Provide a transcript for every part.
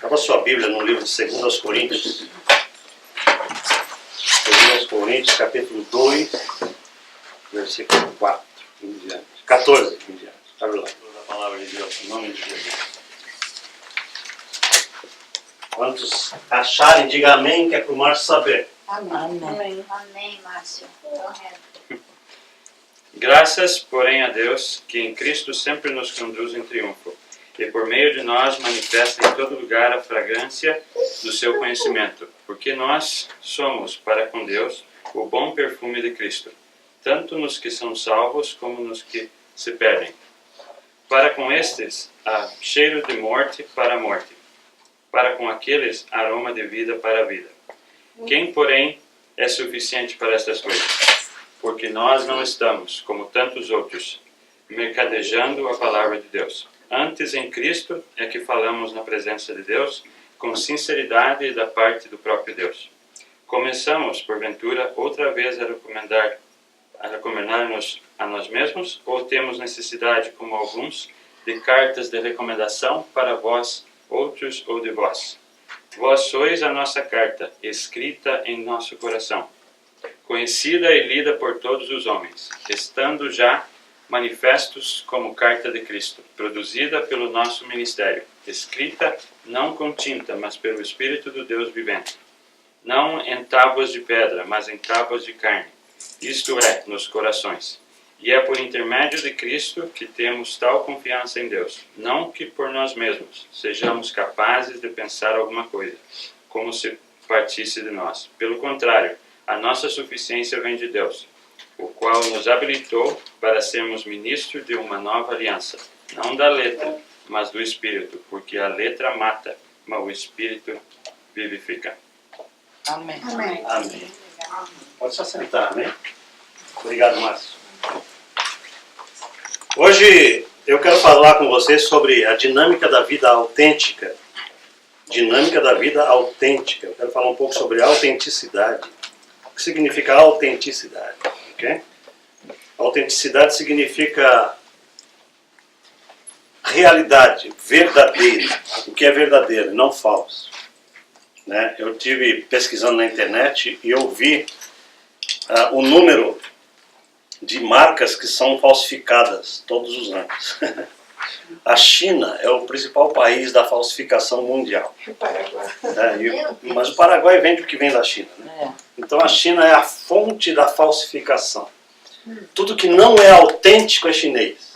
Abra sua Bíblia no livro de 2 Coríntios. 2 Coríntios, capítulo 2, versículo 4 em diante. 14 em diante. Abre lá. A palavra de Deus, em nome de Jesus. Quantos acharem, diga amém, que é para o Márcio saber. Amém. Amém. Amém, Márcio. Graças, porém, a Deus, que em Cristo sempre nos conduz em triunfo, e por meio de nós manifesta em todo lugar a fragrância do seu conhecimento, porque nós somos, para com Deus, o bom perfume de Cristo, tanto nos que são salvos como nos que se perdem. Para com estes, há cheiro de morte para a morte, para com aqueles, aroma de vida para a vida. Quem, porém, é suficiente para estas coisas? Porque nós não estamos, como tantos outros, mercadejando a palavra de Deus. Antes, em Cristo, é que falamos na presença de Deus, com sinceridade da parte do próprio Deus. Começamos, porventura, outra vez a recomendar-nos a nós mesmos, ou temos necessidade, como alguns, de cartas de recomendação para vós, outros ou de vós? Vós sois a nossa carta, escrita em nosso coração, conhecida e lida por todos os homens, estando já manifestos como carta de Cristo, produzida pelo nosso ministério, escrita não com tinta, mas pelo Espírito do Deus vivente, não em tábuas de pedra, mas em tábuas de carne, isto é, nos corações. E é por intermédio de Cristo que temos tal confiança em Deus, não que por nós mesmos sejamos capazes de pensar alguma coisa, como se partisse de nós. Pelo contrário, a nossa suficiência vem de Deus, o qual nos habilitou para sermos ministros de uma nova aliança, não da letra, mas do Espírito, porque a letra mata, mas o Espírito vivifica. Amém. Amém. Amém. Pode se assentar, amém? Obrigado, Márcio. Hoje eu quero falar com vocês sobre a dinâmica da vida autêntica. Dinâmica da vida autêntica. Eu quero falar um pouco sobre autenticidade. O que significa autenticidade? Okay? Autenticidade significa realidade, verdadeira. O que é verdadeiro, não falso. Né? Eu estive pesquisando na internet e eu vi o número de marcas que são falsificadas todos os anos. A China é o principal país da falsificação mundial. O Paraguai. Mas o Paraguai vende o que vem da China. Né? Então a China é a fonte da falsificação. Tudo que não é autêntico é chinês.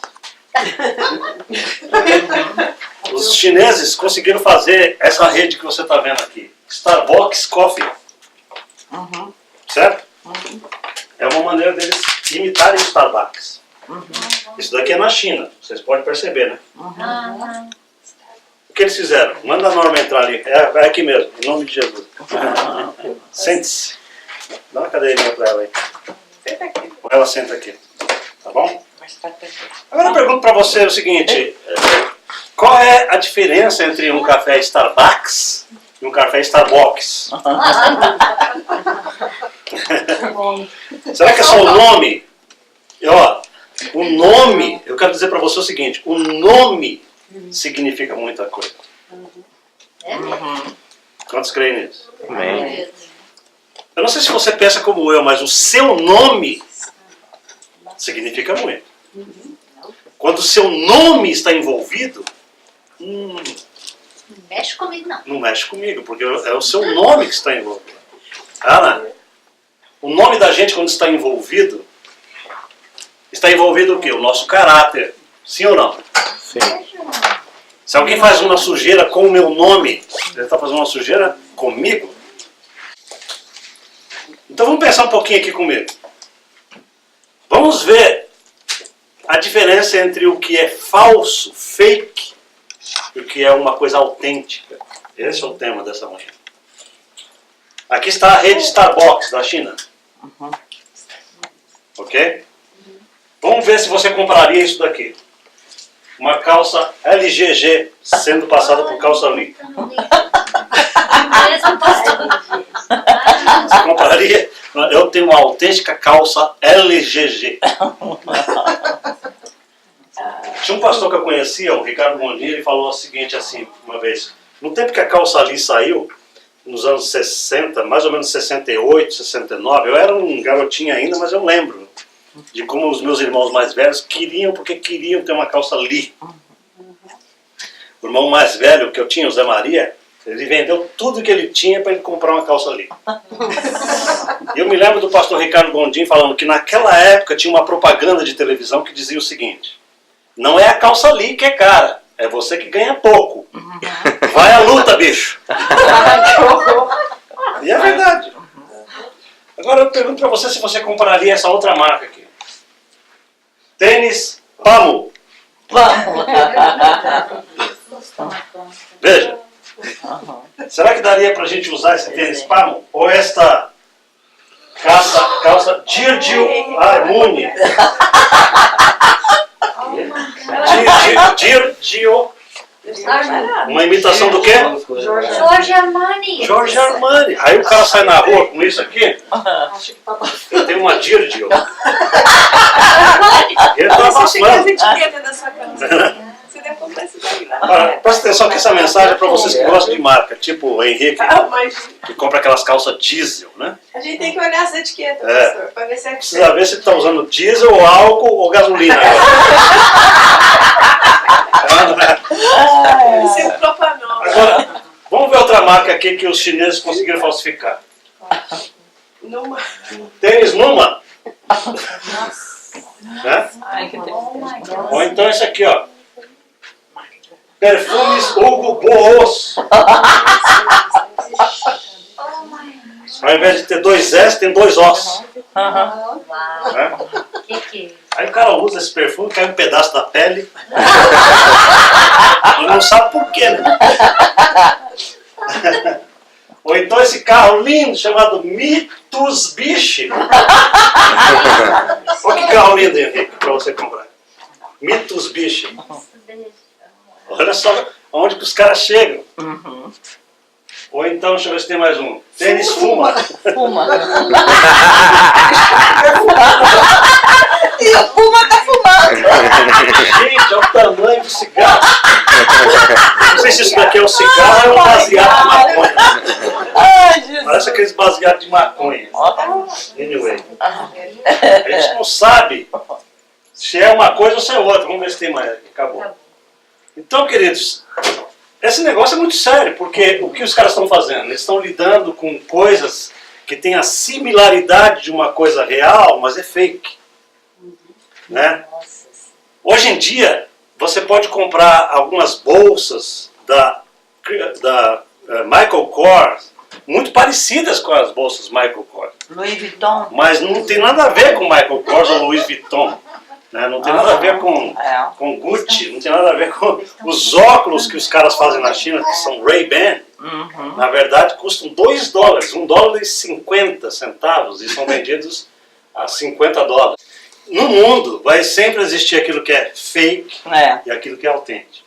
Os chineses conseguiram fazer essa rede que você está vendo aqui. Starbucks Coffee. Certo? É uma maneira deles imitarem o Starbucks. Isso daqui é na China, vocês podem perceber, né? O que eles fizeram? Manda a Norma entrar ali. É aqui mesmo, em nome de Jesus. Sente-se. Dá uma cadeirinha para ela aí. Senta aqui. Ou ela senta aqui. Tá bom? Agora eu pergunto para você o seguinte: qual é a diferença entre um café Starbucks e um café Starbucks? Será que é só o nome? O nome, eu quero dizer para você o seguinte: o nome significa muita coisa. Quantos creem nisso? Amém. Eu não sei se você pensa como eu, mas o seu nome significa muito. Quando o seu nome está envolvido, Não mexe comigo, não. não mexe comigo, porque é o seu nome que está envolvido. Ana, o nome da gente quando está envolvido o quê? O nosso caráter. Sim ou não? Sim. Se alguém faz uma sujeira com o meu nome, ele está fazendo uma sujeira comigo? Então vamos pensar um pouquinho aqui comigo. Vamos ver a diferença entre o que é falso, fake, e o que é uma coisa autêntica. Esse é o tema dessa manhã. Aqui está a rede Starbucks da China. Ok? Vamos ver se você compraria isso daqui. Uma calça LGG sendo passada por calça Lee. Você compraria? Eu tenho uma autêntica calça LGG. Tinha um pastor que eu conhecia, o Ricardo Mondini, ele falou o seguinte assim, uma vez: No tempo que a calça Lee saiu, nos anos 60, mais ou menos 68, 69, eu era um garotinho ainda, mas eu lembro de como os meus irmãos mais velhos queriam, porque queriam ter uma calça Lee. O irmão mais velho que eu tinha, o Zé Maria, ele vendeu tudo que ele tinha para ele comprar uma calça Lee. E eu me lembro do pastor Ricardo Gondim falando que naquela época tinha uma propaganda de televisão que dizia o seguinte: não é a calça Lee que é cara, é você que ganha pouco. Vai à luta, bicho. E é verdade. Agora eu pergunto para você se você compraria essa outra marca aqui. Tênis Pamo. Veja. Será que daria pra gente usar esse tênis Pamo? Ou esta calça Giorgio Armani? Giorgio. Uma imitação do quê? Jorge Armani. Jorge Armani. Aí o cara sai na rua com isso aqui. Eu tenho uma Giorgio. Ele tá abafando. Você deve comprar esse daí lá. Olha, presta atenção que essa mensagem é para vocês que gostam de marca, tipo o Henrique, que compra aquelas calças diesel, né? A gente tem que olhar as etiquetas, pastor, para ver se é Precisa ver se está usando diesel, ou álcool ou gasolina. Esse é o propanol. Agora, vamos ver outra marca aqui que os chineses conseguiram falsificar. Numa. Tênis Numa. Né? Ai, que delícia. Ou então esse aqui, ó. Perfumes Hugo Boss. Ao invés de ter dois S, tem dois Os. Uau. Né? Que é isso? Aí o cara usa esse perfume, cai um pedaço da pele. E não sabe por quê, né? Ou então esse carro lindo chamado Mitsubishi. Olha que carro lindo, Henrique, para você comprar. Mitsubishi. Olha só onde que os caras chegam. Ou então, deixa eu ver se tem mais um. Tênis Fuma. Fuma. E o Fuma tá fumando. Gente, olha o tamanho do cigarro. Não sei se isso daqui é um cigarro ou é um baseado de maconha. Ai, Jesus. Parece aqueles baseados de maconha. Anyway. A gente não sabe se é uma coisa ou se é outra. Vamos ver se tem mais. Acabou. Então, queridos, esse negócio é muito sério, porque o que os caras estão fazendo? Eles estão lidando com coisas que têm a similaridade de uma coisa real, mas é fake. Né? Hoje em dia, você pode comprar algumas bolsas da Michael Kors, muito parecidas com as bolsas Michael Kors. Louis Vuitton. Mas não tem nada a ver com Michael Kors ou Louis Vuitton. Né? Não tem nada a ver com Gucci, não tem nada a ver com os óculos que os caras fazem na China, que são Ray-Ban. Na verdade, custam $2, $1,50 e são vendidos a $50. No mundo, vai sempre existir aquilo que é fake e aquilo que é autêntico.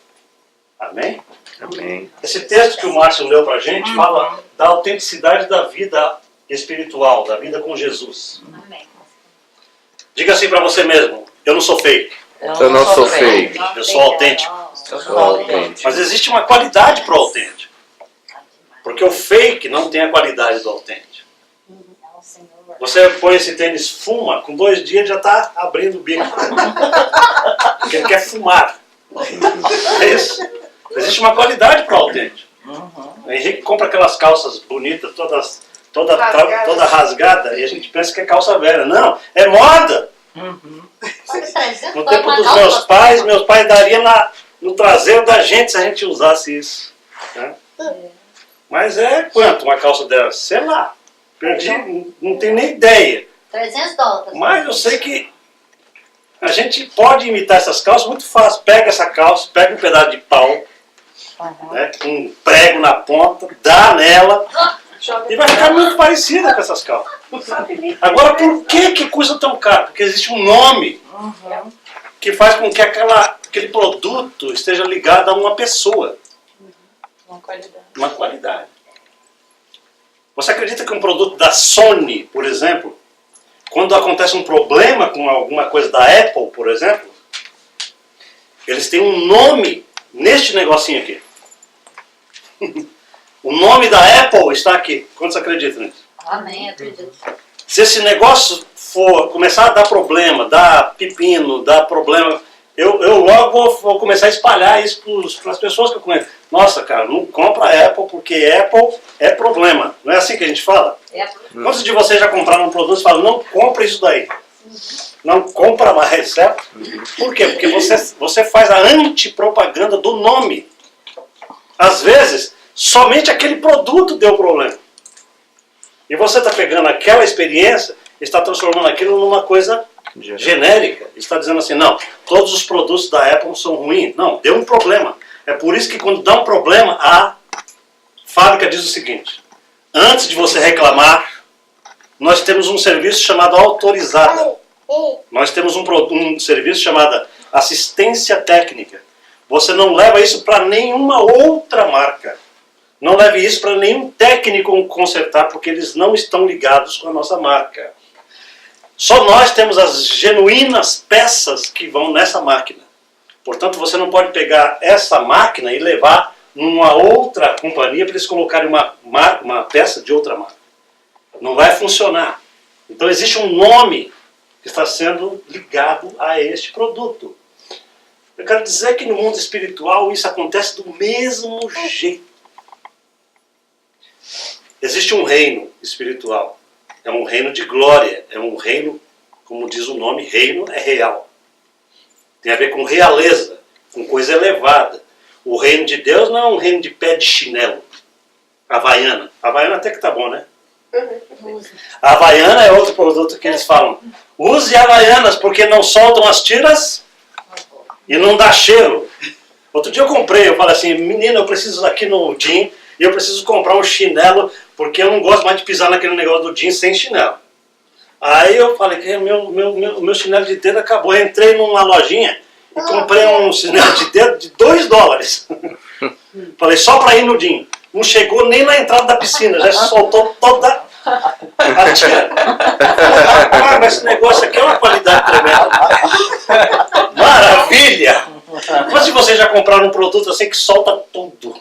Amém? Amém. Esse texto que o Márcio leu pra gente fala da autenticidade da vida espiritual, da vida com Jesus. Amém. Diga assim pra você mesmo: eu não sou fake, Eu não sou fake. eu sou autêntico. Eu sou autêntico. Mas existe uma qualidade pro autêntico. Porque o fake não tem a qualidade do autêntico. Você põe esse tênis Fuma, com 2 dias já está abrindo o bico. Porque ele quer fumar. É isso. Existe uma qualidade para o autêntico. O Henrique compra aquelas calças bonitas, toda rasgada, e a gente pensa que é calça velha. Não, é moda. No tempo dos meus pais daria no traseiro da gente se a gente usasse isso. Né? Mas é quanto uma calça dela? Sei lá. Perdi, não tenho nem ideia. $300. Mas eu sei que a gente pode imitar essas calças muito fácil. Pega essa calça, pega um pedaço de pau, né, com um prego na ponta, dá nela e vai ficar muito parecida com essas calças. Agora, por que custa tão caro? Porque existe um nome que faz com que aquele produto esteja ligado a uma pessoa. Uma qualidade. Você acredita que um produto da Sony, por exemplo, quando acontece um problema com alguma coisa da Apple, por exemplo, eles têm um nome neste negocinho aqui. O nome da Apple está aqui. Quantos acreditam nisso? Amém, acredito. Se esse negócio for começar a dar problema, dar pepino, dar problema, eu logo vou começar a espalhar isso para as pessoas que eu conheço. Nossa, cara, não compra Apple porque Apple é problema. Não é assim que a gente fala? É. Quantos de vocês já compraram um produto e falam, não compra isso daí? Não compra mais, certo? Por quê? Porque você faz a antipropaganda do nome. Às vezes, somente aquele produto deu problema. E você está pegando aquela experiência e está transformando aquilo numa coisa genérica. Está dizendo assim, não, todos os produtos da Apple são ruins. Não, deu um problema. É por isso que quando dá um problema, a fábrica diz o seguinte, antes de você reclamar, nós temos um serviço chamado autorizada. Nós temos um serviço chamado assistência técnica. Você não leva isso para nenhuma outra marca. Não leve isso para nenhum técnico consertar, porque eles não estão ligados com a nossa marca. Só nós temos as genuínas peças que vão nessa máquina. Portanto, você não pode pegar essa máquina e levar numa outra companhia para eles colocarem uma peça de outra marca. Não vai funcionar. Então existe um nome que está sendo ligado a este produto. Eu quero dizer que no mundo espiritual isso acontece do mesmo jeito. Existe um reino espiritual. É um reino de glória. É um reino, como diz o nome, reino é real. Tem a ver com realeza, com coisa elevada. O reino de Deus não é um reino de pé de chinelo. Havaiana. Havaiana até que tá bom, né? A Havaiana é outro produto que eles falam. Use Havaianas porque não soltam as tiras e não dá cheiro. Outro dia eu comprei, eu falei assim, menina, eu preciso aqui no jean e eu preciso comprar um chinelo porque eu não gosto mais de pisar naquele negócio do jeans sem chinelo. Aí eu falei que meu chinelo de dedo acabou. Eu entrei numa lojinha e comprei um chinelo de dedo de $2. Falei, só para ir no jean. Não chegou nem na entrada da piscina, já soltou toda a tira. Ah, mas esse negócio aqui é uma qualidade tremenda. Maravilha! Mas se vocês já compraram um produto assim que solta tudo,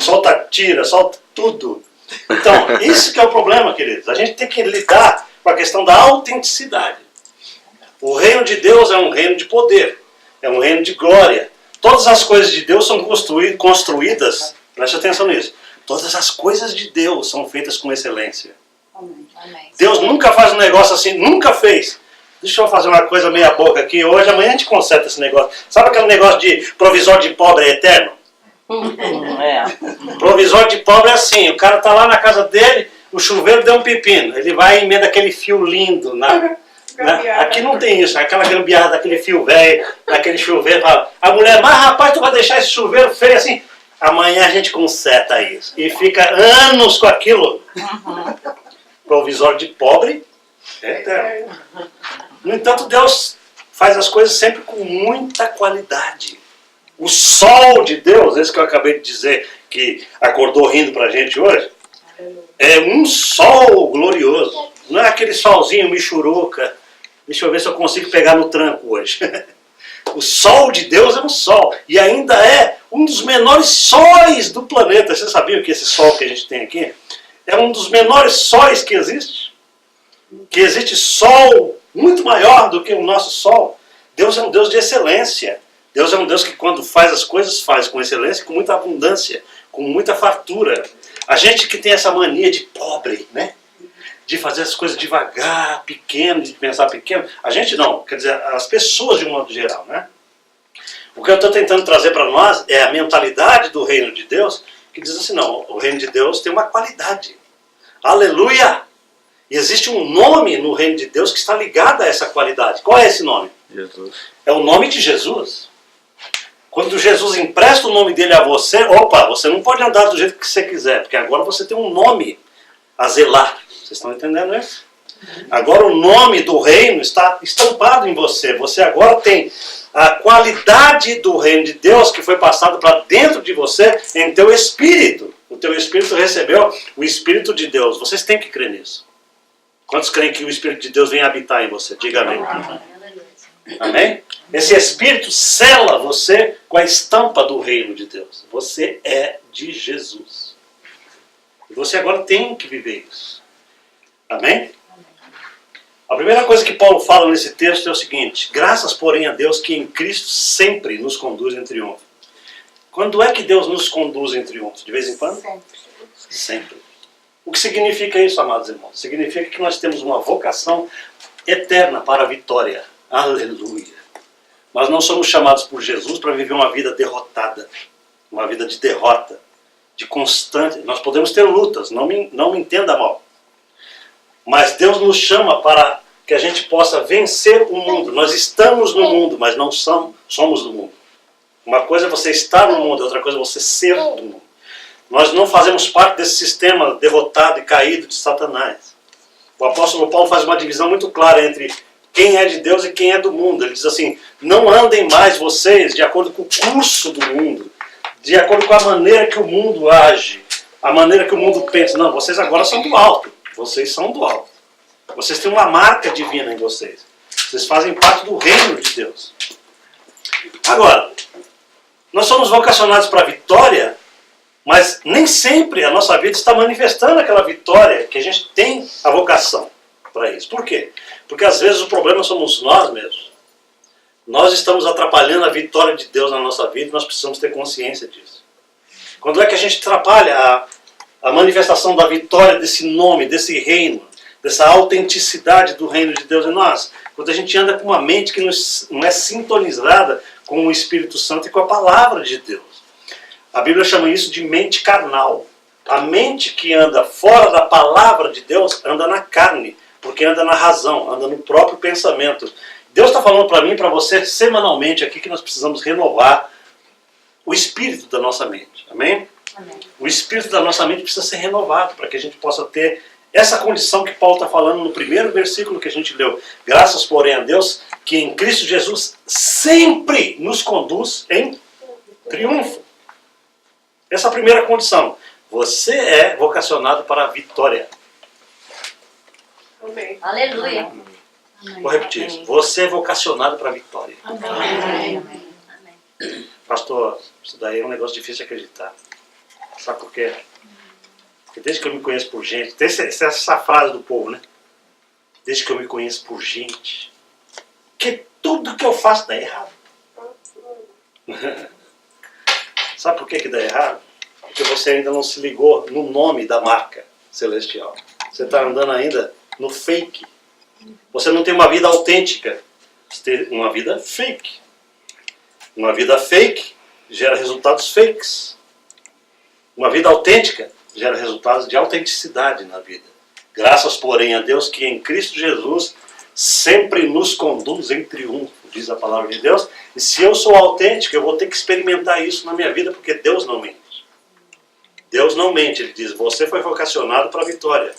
solta tira, solta tudo. Então, isso que é o problema, queridos. A gente tem que lidar com a questão da autenticidade. O reino de Deus é um reino de poder, é um reino de glória. Todas as coisas de Deus são construídas, preste atenção nisso, todas as coisas de Deus são feitas com excelência. Amém. Deus nunca faz um negócio assim, nunca fez. Deixa eu fazer uma coisa meia boca aqui, hoje, amanhã a gente conserta esse negócio. Sabe aquele negócio de provisório de pobre é eterno? Provisório de pobre é assim, o cara tá lá na casa dele, o chuveiro deu um pepino, ele vai e emenda aquele fio lindo, né? Aqui não tem isso, aquela gambiarra daquele fio velho, daquele chuveiro, fala, a mulher, mas rapaz, tu vai deixar esse chuveiro feio assim? Amanhã a gente conserta isso. E fica anos com aquilo. Provisório de pobre é eterno. No entanto, Deus faz as coisas sempre com muita qualidade. O sol de Deus, esse que eu acabei de dizer, que acordou rindo pra gente hoje, é um sol glorioso. Não é aquele solzinho michuruca. Deixa eu ver se eu consigo pegar no tranco hoje. O sol de Deus é um sol. E ainda é um dos menores sóis do planeta. Você sabia que esse sol que a gente tem aqui é um dos menores sóis que existe? Que existe sol muito maior do que o nosso sol. Deus é um Deus de excelência. Deus é um Deus que quando faz as coisas, faz com excelência, com muita abundância, com muita fartura. A gente que tem essa mania de pobre, né? De fazer as coisas devagar, pequeno, de pensar pequeno. A gente não, quer dizer, as pessoas de um modo geral, né? O que eu estou tentando trazer para nós é a mentalidade do reino de Deus, que diz assim, não, o reino de Deus tem uma qualidade. Aleluia! E existe um nome no reino de Deus que está ligado a essa qualidade. Qual é esse nome? Jesus. É o nome de Jesus. Quando Jesus empresta o nome dele a você, opa, você não pode andar do jeito que você quiser, porque agora você tem um nome a zelar. Vocês estão entendendo isso? Agora o nome do reino está estampado em você. Você agora tem a qualidade do reino de Deus que foi passado para dentro de você em teu espírito. O teu espírito recebeu o Espírito de Deus. Vocês têm que crer nisso. Quantos creem que o Espírito de Deus vem habitar em você? Diga amém. Amém? Esse Espírito sela você com a estampa do reino de Deus. Você é de Jesus. E você agora tem que viver isso. Amém? A primeira coisa que Paulo fala nesse texto é o seguinte: graças, porém, a Deus que em Cristo sempre nos conduz em triunfo. Quando é que Deus nos conduz em triunfo? De vez em quando? Sempre. Sempre. O que significa isso, amados irmãos? Significa que nós temos uma vocação eterna para a vitória. Aleluia. Mas não somos chamados por Jesus para viver uma vida derrotada, uma vida de derrota, de constante. Nós podemos ter lutas, não me entenda mal. Mas Deus nos chama para que a gente possa vencer o mundo. Nós estamos no mundo, mas não somos do mundo. Uma coisa é você estar no mundo, outra coisa é você ser do mundo. Nós não fazemos parte desse sistema derrotado e caído de Satanás. O apóstolo Paulo faz uma divisão muito clara entre quem é de Deus e quem é do mundo. Ele diz assim: não andem mais vocês de acordo com o curso do mundo, de acordo com a maneira que o mundo age, a maneira que o mundo pensa. Não, vocês agora são do alto. Vocês são do alto. Vocês têm uma marca divina em vocês. Vocês fazem parte do reino de Deus. Agora, nós somos vocacionados para a vitória, mas nem sempre a nossa vida está manifestando aquela vitória que a gente tem a vocação para isso. Por quê? Porque às vezes o problema somos nós mesmos. Nós estamos atrapalhando a vitória de Deus na nossa vida e nós precisamos ter consciência disso. Quando é que a gente atrapalha a manifestação da vitória desse nome, desse reino, dessa autenticidade do reino de Deus em nós? Quando a gente anda com uma mente que não é sintonizada com o Espírito Santo e com a palavra de Deus. A Bíblia chama isso de mente carnal. A mente que anda fora da palavra de Deus anda na carne, porque anda na razão, anda no próprio pensamento. Deus está falando para mim e para você semanalmente aqui que nós precisamos renovar o espírito da nossa mente. Amém? Amém. O espírito da nossa mente precisa ser renovado para que a gente possa ter essa condição que Paulo está falando no primeiro versículo que a gente leu. Graças, porém, a Deus que em Cristo Jesus sempre nos conduz em triunfo. Essa é a primeira condição. Você é vocacionado para a vitória. Amém. Aleluia. Vou repetir isso. Você é vocacionado para a vitória. Amém. Amém. Pastor, isso daí é um negócio difícil de acreditar. Sabe por quê? Porque desde que eu me conheço por gente, tem essa frase do povo, né? Desde que eu me conheço por gente, que tudo que eu faço dá errado. Sabe por que dá errado? Porque você ainda não se ligou no nome da marca celestial. Você está andando ainda no fake. Você não tem uma vida autêntica. Você tem uma vida fake. Uma vida fake gera resultados fakes. Uma vida autêntica gera resultados de autenticidade na vida. Graças, porém, a Deus que em Cristo Jesus sempre nos conduz em triunfo, diz a palavra de Deus. E se eu sou autêntico, eu vou ter que experimentar isso na minha vida, porque Deus não mente. Deus não mente, Ele diz: você foi vocacionado para a vitória.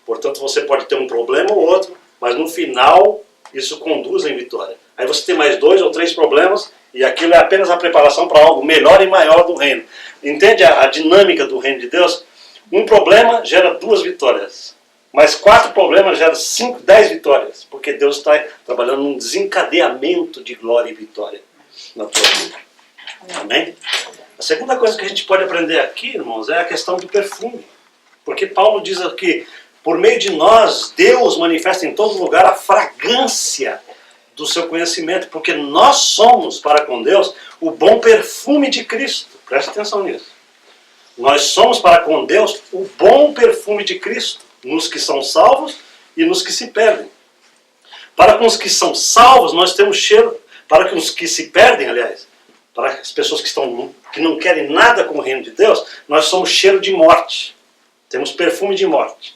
Portanto, você pode ter um problema ou outro, mas no final, isso conduz em vitória. Aí você tem mais 2 ou 3 problemas, e aquilo é apenas a preparação para algo melhor e maior do reino. Entende a dinâmica do reino de Deus? Um problema gera 2 vitórias. Mais 4 problemas geram 5, 10 vitórias. Porque Deus está trabalhando num desencadeamento de glória e vitória na tua vida. Amém? A segunda coisa que a gente pode aprender aqui, irmãos, é a questão do perfume. Porque Paulo diz aqui: por meio de nós, Deus manifesta em todo lugar a fragrância do seu conhecimento. Porque nós somos, para com Deus, o bom perfume de Cristo. Preste atenção nisso. Nós somos, para com Deus, o bom perfume de Cristo, nos que são salvos e nos que se perdem. Para com os que são salvos, nós temos cheiro. Para com os que se perdem, aliás, para as pessoas que não querem nada com o reino de Deus, nós somos cheiro de morte. Temos perfume de morte.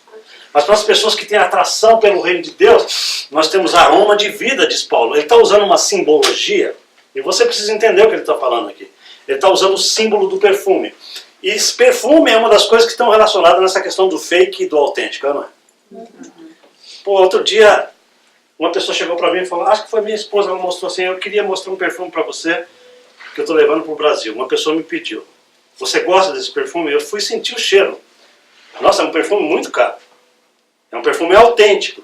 Mas para as pessoas que têm atração pelo reino de Deus, nós temos aroma de vida, diz Paulo. Ele está usando uma simbologia, e você precisa entender o que ele está falando aqui. Ele está usando o símbolo do perfume. E esse perfume é uma das coisas que estão relacionadas nessa questão do fake e do autêntico, não é? Pô, outro dia, uma pessoa chegou para mim e falou: acho que foi minha esposa, ela mostrou assim: eu queria mostrar um perfume para você, que eu estou levando para o Brasil. Uma pessoa me pediu: você gosta desse perfume? Eu fui sentir o cheiro. Nossa, é um perfume muito caro. É um perfume autêntico.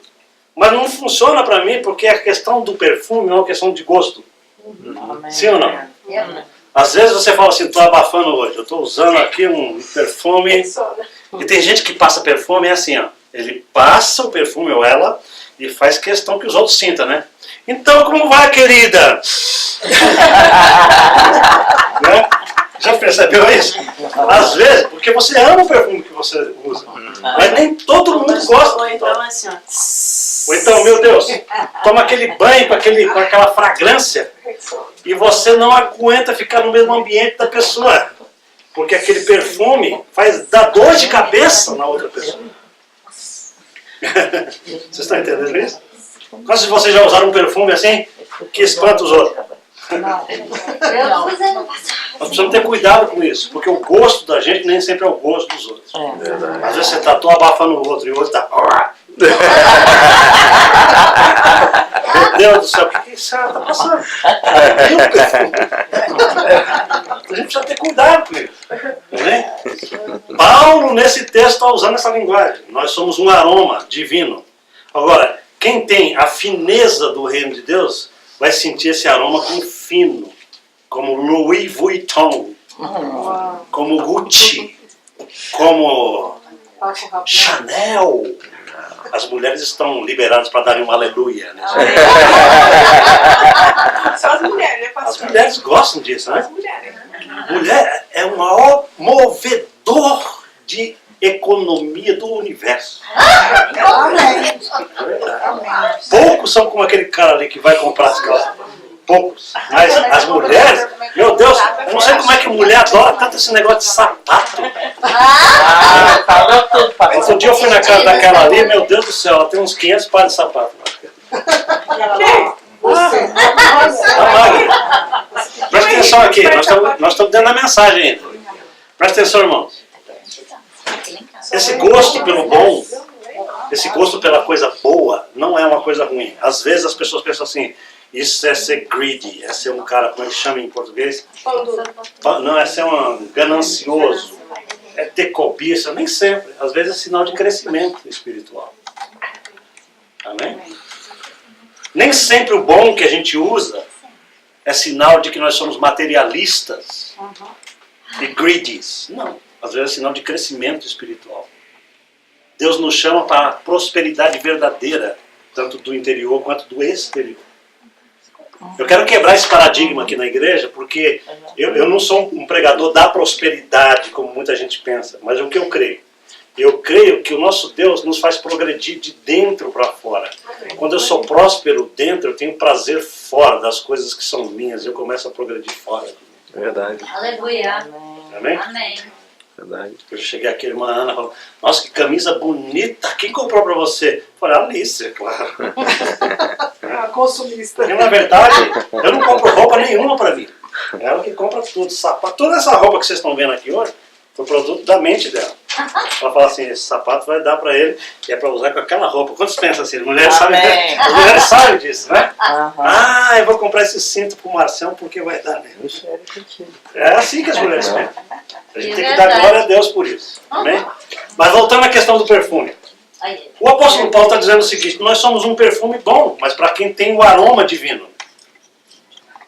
Mas não funciona para mim porque a questão do perfume é uma questão de gosto. Amém. Sim ou não? Às vezes você fala assim, estou abafando hoje, eu estou usando aqui um perfume. E tem gente que passa perfume, é assim, ó. Ele passa o perfume ou ela e faz questão que os outros sintam, né? Então, como vai, querida? Né? Já percebeu isso? Às vezes, porque você ama o perfume que você usa. Mas nem todo mundo gosta. Ou então assim, ó. Ou então, meu Deus, toma aquele banho com aquela fragrância e você não aguenta ficar no mesmo ambiente da pessoa. Porque aquele perfume dá dor de cabeça na outra pessoa. Vocês estão entendendo isso? Quantos de vocês já usaram um perfume assim que espanta os outros? Eu usei no passado. Nós precisamos ter cuidado com isso, porque o gosto da gente nem sempre é o gosto dos outros. Às vezes você está tão abafando o outro e o outro está... Meu Deus do céu, o que isso está passando? A gente precisa ter cuidado com isso. Né? Paulo, nesse texto, está usando essa linguagem. Nós somos um aroma divino. Agora, quem tem a fineza do reino de Deus vai sentir esse aroma como fino, como Louis Vuitton, como Gucci, como Chanel. As mulheres estão liberadas para darem um aleluia. Né? Só as mulheres, né, As pastor? mulheres gostam disso, né? As mulheres. Mulher é o maior movedor de economia do universo. Poucos são como aquele cara ali que vai comprar as calças. Poucos. Mas as mulheres, meu Deus, eu não sei como é que mulher adora tanto esse negócio de sapato. Falou tudo, papai. Outro dia eu fui na casa daquela ali, meu Deus do céu, ela tem uns 500 pares de sapato. Presta atenção aqui, nós estamos dentro da mensagem ainda. Presta atenção, irmãos. Esse gosto pelo bom, esse gosto pela coisa boa, não é uma coisa ruim. Às vezes as pessoas pensam assim, isso é ser greedy, é ser um cara, como é que chama em português? Não, é ser um ganancioso, é ter cobiça, nem sempre. Às vezes é sinal de crescimento espiritual. Amém? Nem sempre o bom que a gente usa é sinal de que nós somos materialistas e greedies. Não. Às vezes é sinal de crescimento espiritual. Deus nos chama para a prosperidade verdadeira, tanto do interior quanto do exterior. Eu quero quebrar esse paradigma aqui na igreja, porque eu não sou um pregador da prosperidade, como muita gente pensa, mas é o que eu creio. Eu creio que o nosso Deus nos faz progredir de dentro para fora. Quando eu sou próspero dentro, eu tenho prazer fora das coisas que são minhas, eu começo a progredir fora. Verdade, Aleluia. Amém? Amém. verdade. Eu cheguei aqui, a irmã Ana falou, nossa, que camisa bonita, quem comprou para você? Eu falei, Alice, é claro. Consumista. E, na verdade, eu não compro roupa nenhuma para mim. Ela que compra tudo, sapato. Toda essa roupa que vocês estão vendo aqui hoje, foi produto da mente dela. Ela fala assim, esse sapato vai dar para ele, e é para usar com aquela roupa. Quantos pensam assim? As mulheres sabem disso, né? Ah, eu vou comprar esse cinto pro Marcelo porque vai dar nele. É assim que as mulheres pensam. A gente tem que dar glória a Deus por isso. Amém? Mas voltando à questão do perfume. O apóstolo Paulo está dizendo o seguinte, nós somos um perfume bom, mas para quem tem o aroma divino.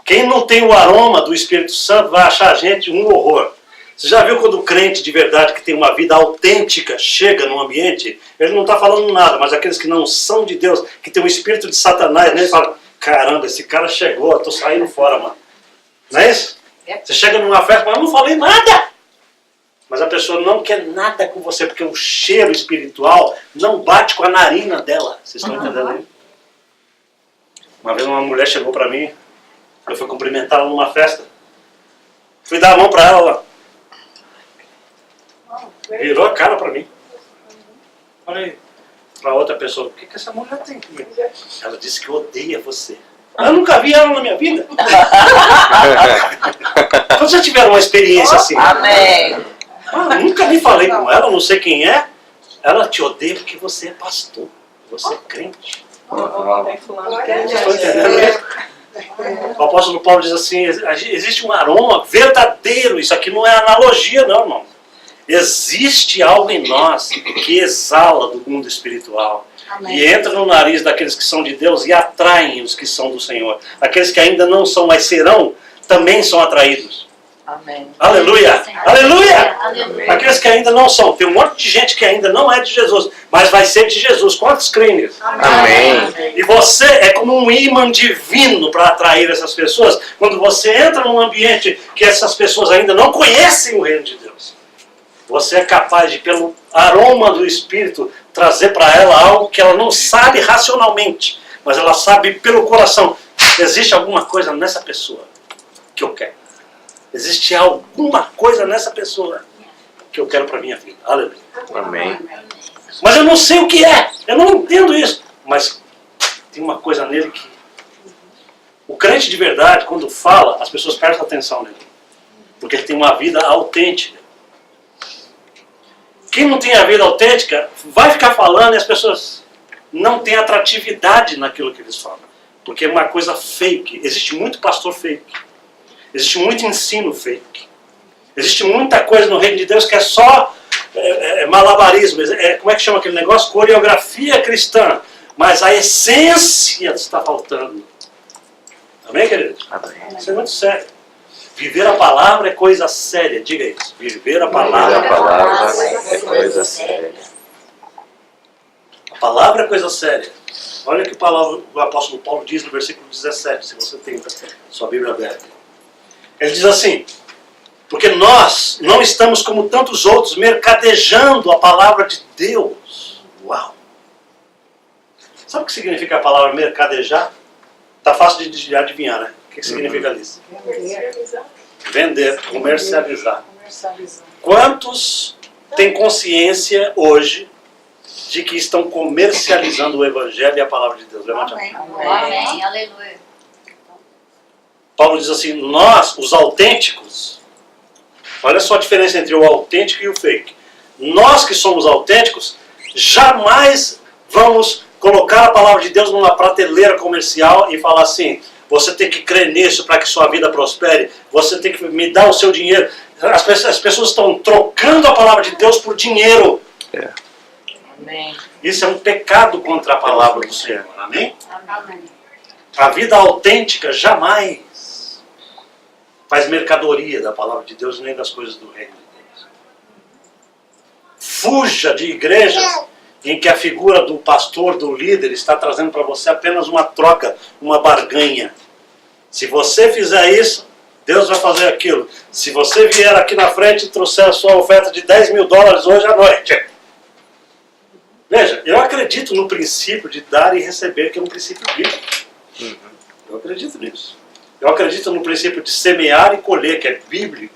Quem não tem o aroma do Espírito Santo vai achar a gente um horror. Você já viu quando o crente de verdade que tem uma vida autêntica chega num ambiente, ele não está falando nada, mas aqueles que não são de Deus, que tem o espírito de Satanás, né, ele fala, caramba, esse cara chegou, eu estou saindo fora, mano. Não é isso? Você chega numa festa, mas eu não falei nada. Mas a pessoa não quer nada com você, porque o cheiro espiritual não bate com a narina dela. Vocês estão entendendo aí? Uma vez uma mulher chegou para mim, eu fui cumprimentá-la numa festa. Fui dar a mão para ela, virou a cara para mim. Falei para outra pessoa, o que essa mulher tem comigo? Ela disse que odeia você. Eu nunca vi ela na minha vida. Quando já tiveram uma experiência assim? Amém. Nunca nem falei com ela, não sei quem é. Ela te odeia porque você é pastor, você é crente. Vocês estão entendendo isso? O apóstolo Paulo diz assim, existe um aroma verdadeiro, isso aqui não é analogia não, irmão. Existe algo em nós que exala do mundo espiritual. Amém. E entra no nariz daqueles que são de Deus e atraem os que são do Senhor. Aqueles que ainda não são, mas serão, também são atraídos. Amém. Aleluia! Aleluia! Aleluia. Aqueles que ainda não são. Tem um monte de gente que ainda não é de Jesus, mas vai ser de Jesus. Quantos creem nisso? Amém. E você é como um ímã divino para atrair essas pessoas. Quando você entra num ambiente que essas pessoas ainda não conhecem o reino de Deus, você é capaz de, pelo aroma do Espírito, trazer para ela algo que ela não sabe racionalmente, mas ela sabe pelo coração. Existe alguma coisa nessa pessoa que eu quero. Existe alguma coisa nessa pessoa que eu quero para minha vida. Aleluia. Amém. Mas eu não sei o que é. Eu não entendo isso. Mas tem uma coisa nele que... O crente de verdade, quando fala, as pessoas prestam atenção nele. Porque ele tem uma vida autêntica. Quem não tem a vida autêntica vai ficar falando e as pessoas não têm atratividade naquilo que eles falam. Porque é uma coisa fake. Existe muito pastor fake. Existe muito ensino fake. Existe muita coisa no reino de Deus que é só malabarismo. Como é que chama aquele negócio? Coreografia cristã. Mas a essência está faltando. Amém, queridos? Amém. Isso é muito sério. Viver a palavra é coisa séria. Diga isso. Viver a A palavra. palavra é coisa séria. A palavra é coisa séria. Olha o que o apóstolo Paulo diz no versículo 17, se você tem sua Bíblia aberta. Ele diz assim: porque nós não estamos como tantos outros mercadejando a palavra de Deus. Uau! Sabe o que significa a palavra mercadejar? Está fácil de adivinhar, né? O que significa isso? Vender, comercializar. Quantos têm consciência hoje de que estão comercializando o Evangelho e a palavra de Deus? Levante a mão. Amém. Aleluia. Paulo diz assim: nós, os autênticos, olha só a diferença entre o autêntico e o fake. Nós que somos autênticos, jamais vamos colocar a palavra de Deus numa prateleira comercial e falar assim: você tem que crer nisso para que sua vida prospere, você tem que me dar o seu dinheiro. As pessoas estão trocando a palavra de Deus por dinheiro. É. Amém. Isso é um pecado contra a palavra do Senhor. Amém? Amém. A vida autêntica jamais faz mercadoria da palavra de Deus nem das coisas do reino de Deus. Fuja de igrejas em que a figura do pastor, do líder, está trazendo para você apenas uma troca, uma barganha. Se você fizer isso, Deus vai fazer aquilo. Se você vier aqui na frente e trouxer a sua oferta de $10.000 hoje à noite. Veja, eu acredito no princípio de dar e receber, que é um princípio bíblico. Eu acredito nisso. Eu acredito no princípio de semear e colher, que é bíblico.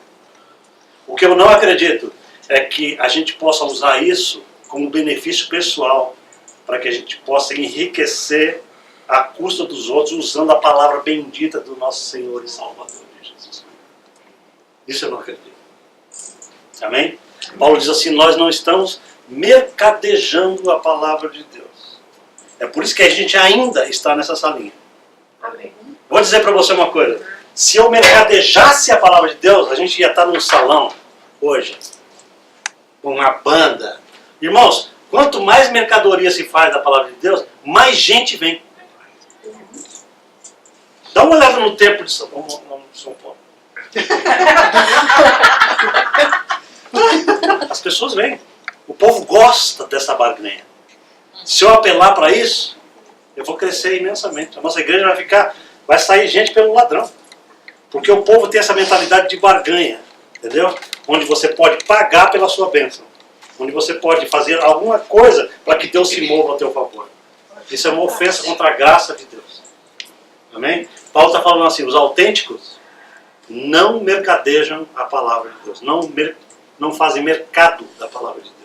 O que eu não acredito é que a gente possa usar isso como benefício pessoal, para que a gente possa enriquecer à custa dos outros, usando a palavra bendita do nosso Senhor e Salvador Jesus. Isso eu não acredito. Amém? Paulo diz assim: nós não estamos mercadejando a palavra de Deus. É por isso que a gente ainda está nessa salinha. Amém. Vou dizer para você uma coisa: se eu mercadejasse a palavra de Deus, a gente ia estar num salão hoje, com uma banda. Irmãos, quanto mais mercadoria se faz da palavra de Deus, mais gente vem. Dá uma olhada no templo de São Paulo. As pessoas vêm. O povo gosta dessa barganha. Se eu apelar para isso, eu vou crescer imensamente. A nossa igreja vai sair gente pelo ladrão. Porque o povo tem essa mentalidade de barganha. Entendeu? Onde você pode pagar pela sua bênção. Onde você pode fazer alguma coisa para que Deus se mova a teu favor. Isso é uma ofensa contra a graça de Deus. Amém? Paulo está falando assim: os autênticos não mercadejam a palavra de Deus. Não fazem mercado da palavra de Deus.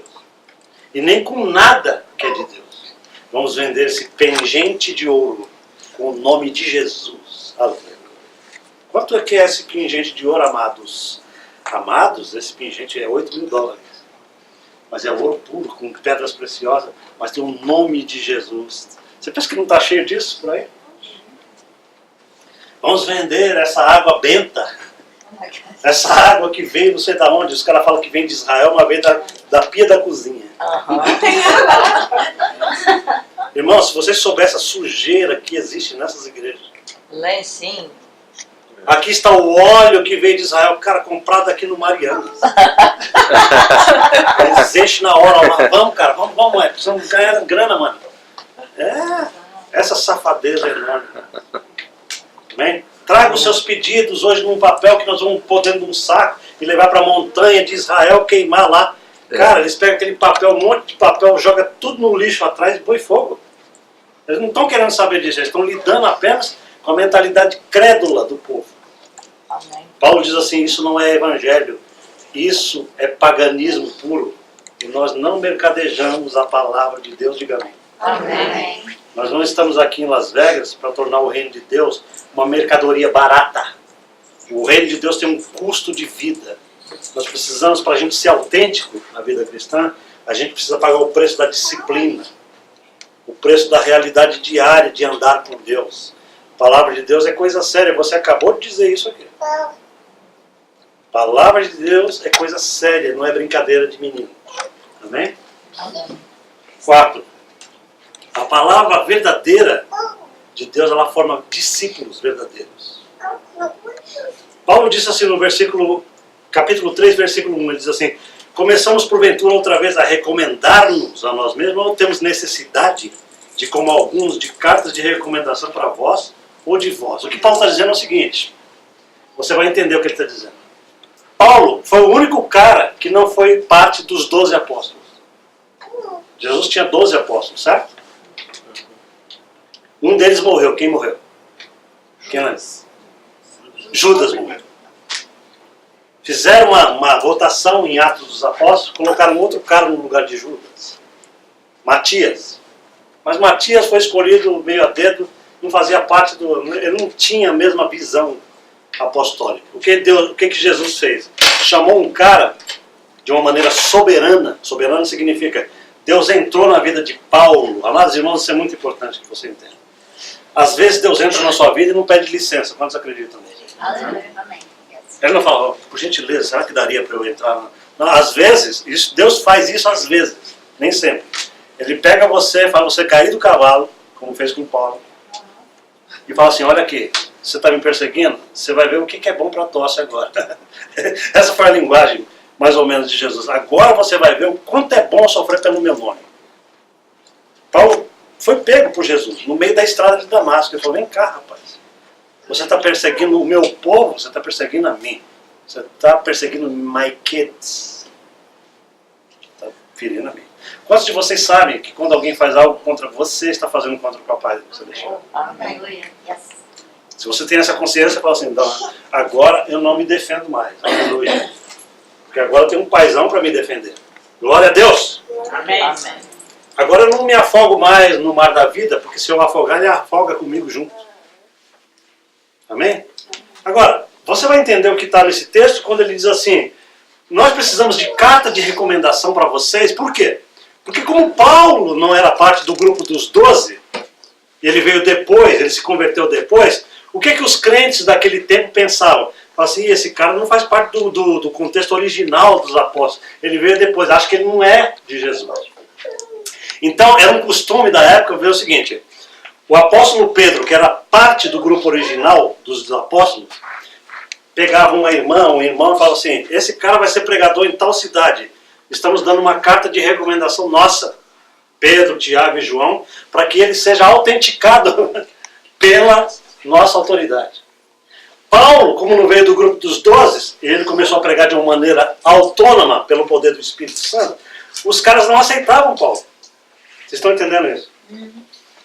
E nem com nada que é de Deus. Vamos vender esse pingente de ouro com o nome de Jesus. Aleluia. Quanto é que é esse pingente de ouro, amados? Amados, esse pingente é $8.000. Mas é ouro puro, com pedras preciosas, mas tem o nome de Jesus. Você pensa que não está cheio disso por aí? Vamos vender essa água benta. Essa água que veio não sei de onde. Os caras falam que vem de Israel, mas vem da pia da cozinha. Irmão, se vocês soubessem a sujeira que existe nessas igrejas. Lencinho. Aqui está o óleo que veio de Israel, cara, comprado aqui no Marianas. Eles enchem na hora lá. Vamos, cara, vamos, precisamos ganhar grana, mano. Essa safadeza é enorme. Amém? Traga os seus pedidos hoje num papel que nós vamos pôr dentro de um saco e levar para a montanha de Israel, queimar lá. Cara, eles pegam aquele papel, um monte de papel, joga tudo no lixo atrás e põe fogo. Eles não estão querendo saber disso, eles estão lidando apenas com a mentalidade crédula do povo. Amém. Paulo diz assim, isso não é evangelho, isso é paganismo puro. E nós não mercadejamos a palavra de Deus, diga amém. Amém. Nós não estamos aqui em Las Vegas para tornar o reino de Deus uma mercadoria barata. O reino de Deus tem um custo de vida. Nós precisamos, para a gente ser autêntico na vida cristã, a gente precisa pagar o preço da disciplina, o preço da realidade diária de andar com Deus. A palavra de Deus é coisa séria, você acabou de dizer isso aqui. A palavra de Deus é coisa séria, não é brincadeira de menino. Amém? 4. A palavra verdadeira de Deus, ela forma discípulos verdadeiros. Paulo disse assim no capítulo 3, versículo 1, ele diz assim, começamos porventura outra vez a recomendar-nos a nós mesmos, ou temos necessidade de, como alguns, de cartas de recomendação para vós ou de vós. O que Paulo está dizendo é o seguinte, você vai entender o que ele está dizendo. Paulo foi o único cara que não foi parte dos 12 apóstolos. Jesus tinha 12 apóstolos, certo? Um deles morreu. Quem morreu? Quem lembra? Judas morreu. Fizeram uma votação em Atos dos Apóstolos, colocaram outro cara no lugar de Judas. Matias. Mas Matias foi escolhido meio a dedo, não fazia parte do... Ele não tinha a mesma visão apostólica. O que Jesus fez? Chamou um cara de uma maneira soberana. Soberana significa Deus entrou na vida de Paulo. Amados irmãos, isso é muito importante que você entenda. Às vezes Deus entra na sua vida e não pede licença. Quantos acreditam nisso? Amém. Ele não fala, por gentileza, será que daria para eu entrar? Não, às vezes, Deus faz isso às vezes, nem sempre. Ele pega você, faz você cair do cavalo, como fez com Paulo, e fala assim, olha aqui, você está me perseguindo, você vai ver o que é bom para a tosse agora. Essa foi a linguagem, mais ou menos, de Jesus. Agora você vai ver o quanto é bom sofrer pelo meu nome. Paulo foi pego por Jesus, no meio da estrada de Damasco. Ele falou, vem cá, rapaz. Você está perseguindo o meu povo, você está perseguindo a mim. Você está perseguindo my kids. Está ferindo a mim. Quantos de vocês sabem que quando alguém faz algo contra você, está fazendo contra o papai que você deixou? Amém. Se você tem essa consciência, você fala assim, então, agora eu não me defendo mais. Aleluia. Porque agora eu tenho um paizão para me defender. Glória a Deus. Amém. Agora eu não me afogo mais no mar da vida, porque se eu afogar, ele afoga comigo junto. Amém? Agora, você vai entender o que está nesse texto quando ele diz assim, nós precisamos de carta de recomendação para vocês. Por quê? Porque como Paulo não era parte do grupo dos 12, ele veio depois, ele se converteu depois, o que os crentes daquele tempo pensavam? Falaram assim, esse cara não faz parte do contexto original dos apóstolos, ele veio depois, acho que ele não é de Jesus. Então, era um costume da época ver o seguinte, o apóstolo Pedro, que era parte do grupo original dos apóstolos, pegava um irmão e falava assim, esse cara vai ser pregador em tal cidade, estamos dando uma carta de recomendação nossa, Pedro, Tiago e João, para que ele seja autenticado pela nossa autoridade. Paulo, como não veio do grupo dos 12, ele começou a pregar de uma maneira autônoma pelo poder do Espírito Santo, os caras não aceitavam Paulo. Vocês estão entendendo isso?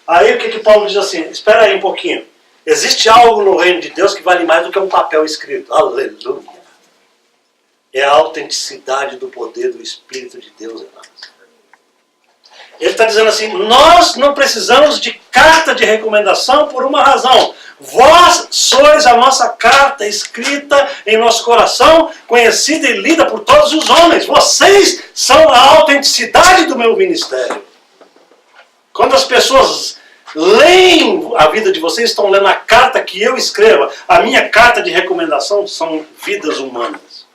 Aí o que Paulo diz assim, espera aí um pouquinho, existe algo no reino de Deus que vale mais do que um papel escrito. Aleluia. É a autenticidade do poder do Espírito de Deus em nós. Ele está dizendo assim, nós não precisamos de carta de recomendação por uma razão. Vós sois a nossa carta escrita em nosso coração, conhecida e lida por todos os homens. Vocês são a autenticidade do meu ministério. Quando as pessoas leem a vida de vocês, estão lendo a carta que eu escrevo. A minha carta de recomendação são vidas humanas.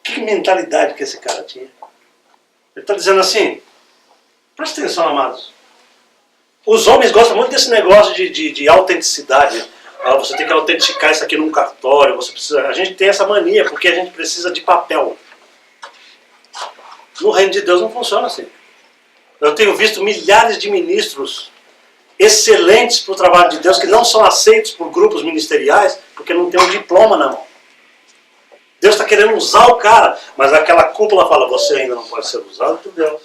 Que mentalidade que esse cara tinha? Ele está dizendo assim, presta atenção, amados. Os homens gostam muito desse negócio de autenticidade. você tem que autenticar isso aqui num cartório, você precisa... A gente tem essa mania, porque a gente precisa de papel. No reino de Deus não funciona assim. Eu tenho visto milhares de ministros excelentes para o trabalho de Deus, que não são aceitos por grupos ministeriais, porque não tem um diploma na mão. Deus está querendo usar o cara, mas aquela cúpula fala, você ainda não pode ser usado por Deus.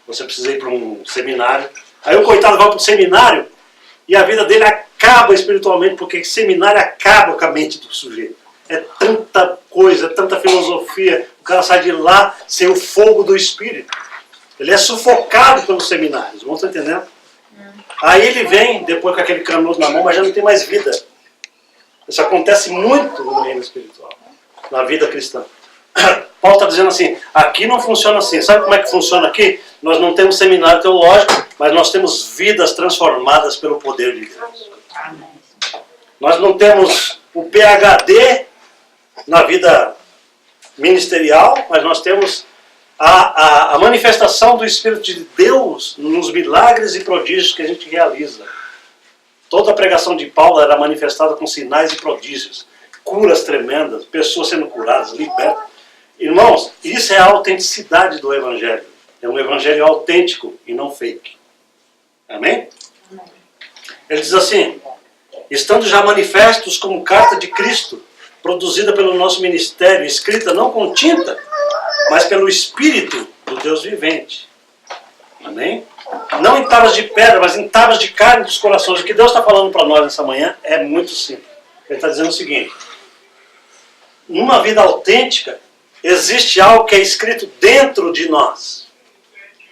Você precisa ir para um seminário. Aí o coitado vai para o seminário e a vida dele acaba espiritualmente, porque seminário acaba com a mente do sujeito. É tanta coisa, é tanta filosofia, o cara sai de lá sem o fogo do Espírito. Ele é sufocado pelos seminários, vão estar entendendo? Aí ele vem, depois com aquele canudo na mão, mas já não tem mais vida. Isso acontece muito no reino espiritual, na vida cristã. Paulo está dizendo assim, aqui não funciona assim. Sabe como é que funciona aqui? Nós não temos seminário teológico, mas nós temos vidas transformadas pelo poder de Deus. Nós não temos o PhD na vida ministerial, mas nós temos a manifestação do Espírito de Deus nos milagres e prodígios que a gente realiza. Toda a pregação de Paulo era manifestada com sinais e prodígios, curas tremendas, pessoas sendo curadas, libertas. Irmãos, isso é a autenticidade do Evangelho. É um Evangelho autêntico e não fake. Amém? Ele diz assim, estando já manifestos como carta de Cristo, produzida pelo nosso ministério, escrita não com tinta, mas pelo Espírito do Deus vivente. Amém? Não em tábuas de pedra, mas em tábuas de carne dos corações. O que Deus está falando para nós nessa manhã é muito simples. Ele está dizendo o seguinte, numa vida autêntica, existe algo que é escrito dentro de nós,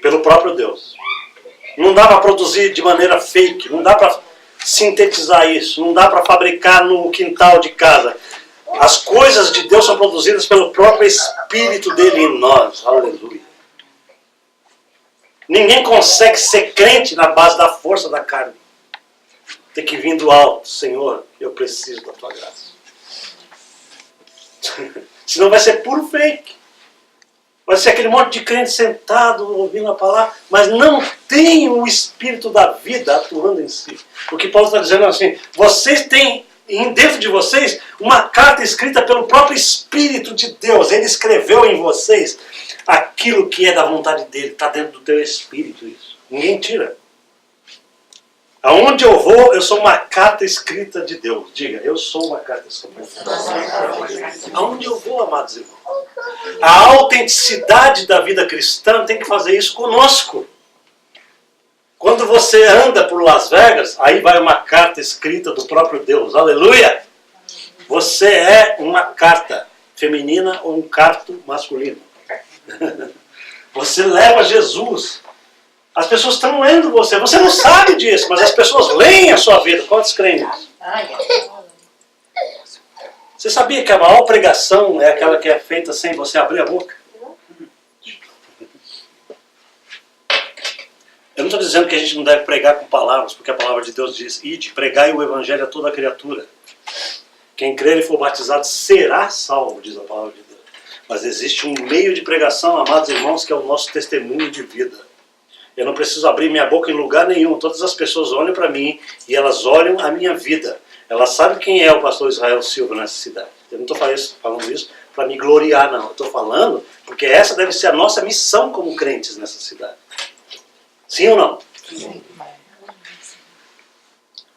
pelo próprio Deus. Não dá para produzir de maneira fake, não dá para sintetizar isso, não dá para fabricar no quintal de casa. As coisas de Deus são produzidas pelo próprio Espírito dele em nós. Aleluia. Ninguém consegue ser crente na base da força da carne. Tem que vir do alto. Senhor, eu preciso da tua graça. Senão vai ser puro fake. Vai ser aquele monte de crente sentado, ouvindo a palavra, mas não tem o Espírito da vida atuando em si. O que Paulo está dizendo é assim, vocês têm dentro de vocês uma carta escrita pelo próprio Espírito de Deus. Ele escreveu em vocês aquilo que é da vontade dele. Está dentro do teu espírito isso. Ninguém tira. Aonde eu vou, eu sou uma carta escrita de Deus. Diga, eu sou uma carta escrita de Deus. Aonde eu vou, amados irmãos? A autenticidade da vida cristã tem que fazer isso conosco. Quando você anda por Las Vegas, aí vai uma carta escrita do próprio Deus. Aleluia! Você é uma carta feminina ou um carto masculino. Você leva Jesus. As pessoas estão lendo você. Você não sabe disso, mas as pessoas leem a sua vida. Quantos creem nisso? Você sabia que a maior pregação é aquela que é feita sem você abrir a boca? Eu não estou dizendo que a gente não deve pregar com palavras, porque a palavra de Deus diz, ide, pregai o evangelho a toda criatura. Quem crer e for batizado será salvo, diz a palavra de Deus. Mas existe um meio de pregação, amados irmãos, que é o nosso testemunho de vida. Eu não preciso abrir minha boca em lugar nenhum. Todas as pessoas olham para mim e elas olham a minha vida. Elas sabem quem é o pastor Israel Silva nessa cidade. Eu não estou falando isso para me gloriar, não. Eu estou falando porque essa deve ser a nossa missão como crentes nessa cidade. Sim ou não? Sim.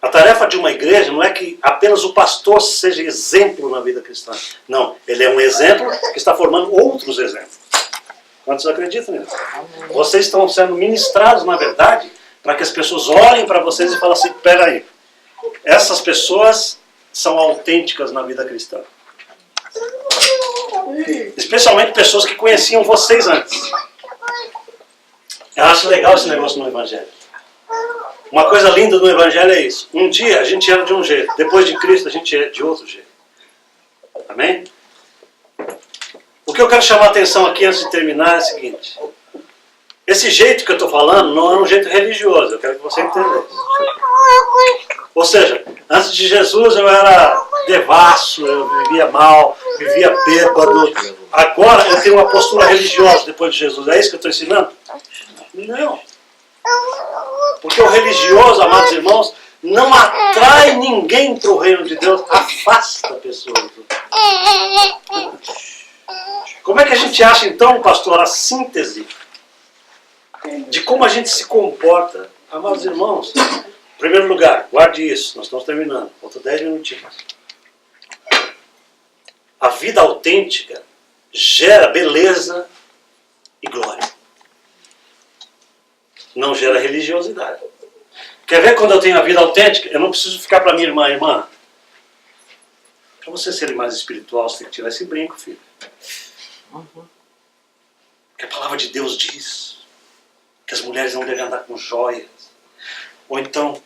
A tarefa de uma igreja não é que apenas o pastor seja exemplo na vida cristã. Não, ele é um exemplo que está formando outros exemplos. Quantos acreditam nisso? Vocês estão sendo ministrados, na verdade, para que as pessoas olhem para vocês e falem assim, peraí, essas pessoas são autênticas na vida cristã. Especialmente pessoas que conheciam vocês antes. Eu acho legal esse negócio no Evangelho. Uma coisa linda no Evangelho é isso. Um dia a gente era de um jeito, depois de Cristo a gente é de outro jeito. Amém? O que eu quero chamar a atenção aqui antes de terminar é o seguinte. Esse jeito que eu estou falando não é um jeito religioso, eu quero que você entenda isso. Ou seja, antes de Jesus eu era devasso, eu vivia mal, vivia bêbado. Agora eu tenho uma postura religiosa depois de Jesus. É isso que eu estou ensinando? Não. Porque o religioso, amados irmãos, não atrai ninguém para o reino de Deus, afasta a pessoa. Como é que a gente acha então, pastor, a síntese de como a gente se comporta? Amados irmãos, em primeiro lugar, guarde isso, nós estamos terminando, faltam 10 minutinhos. A vida autêntica gera beleza e glória. Não gera religiosidade. Quer ver quando eu tenho a vida autêntica? Eu não preciso ficar para minha irmã, para você ser mais espiritual, você tem que tirar esse brinco, filho. Porque a palavra de Deus diz que as mulheres não devem andar com joias. Ou então,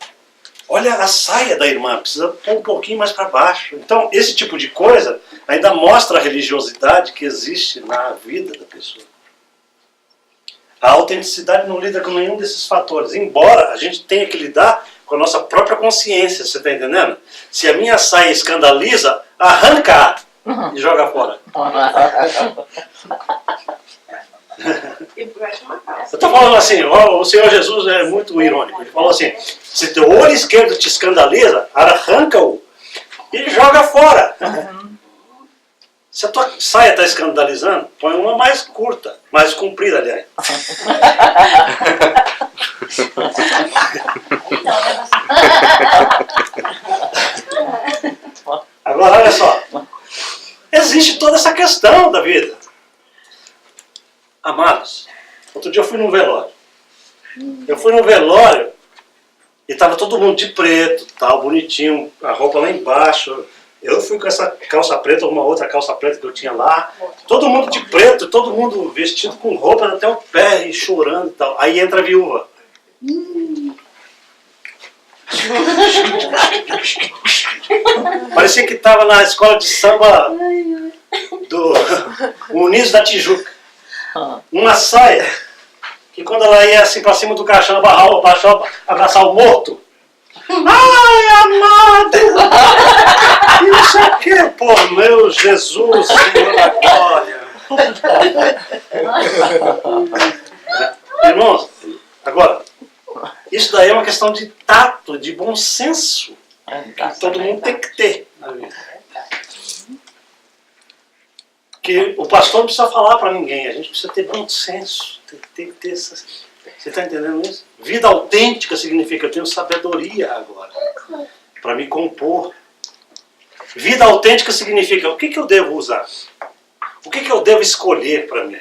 olha a saia da irmã, precisa pôr um pouquinho mais para baixo. Então, esse tipo de coisa ainda mostra a religiosidade que existe na vida da pessoa. A autenticidade não lida com nenhum desses fatores, embora a gente tenha que lidar com a nossa própria consciência, você está entendendo? Se a minha saia escandaliza, arranca e joga fora. E veste uma calça. Eu estou falando assim, ó, o Senhor Jesus é muito irônico. Ele falou assim, se teu olho esquerdo te escandaliza, arranca-o e joga fora. Se a tua saia está escandalizando, põe uma mais curta, mais comprida, aliás. Agora, olha só. Existe toda essa questão da vida. Amados, outro dia eu fui num velório. Eu fui num velório e estava todo mundo de preto, tal, bonitinho, a roupa lá embaixo. Eu fui com essa calça preta, uma outra calça preta que eu tinha lá. Todo mundo de preto, todo mundo vestido com roupa até o pé e chorando e tal. Aí entra a viúva. Parecia que estava na escola de samba do Muniz da Tijuca. Uma saia que quando ela ia assim para cima do caixão, abraçar o morto. Ai, amado! Isso aqui, pô, meu Jesus, Senhor da glória. Irmãos, agora, isso daí é uma questão de tato, de bom senso, que todo mundo tem que ter na vida. Que o pastor não precisa falar para ninguém, a gente precisa ter bom senso, tem que ter essa... Você está entendendo isso? Vida autêntica significa eu tenho sabedoria agora para me compor. Vida autêntica significa o que eu devo usar? O que eu devo escolher para mim?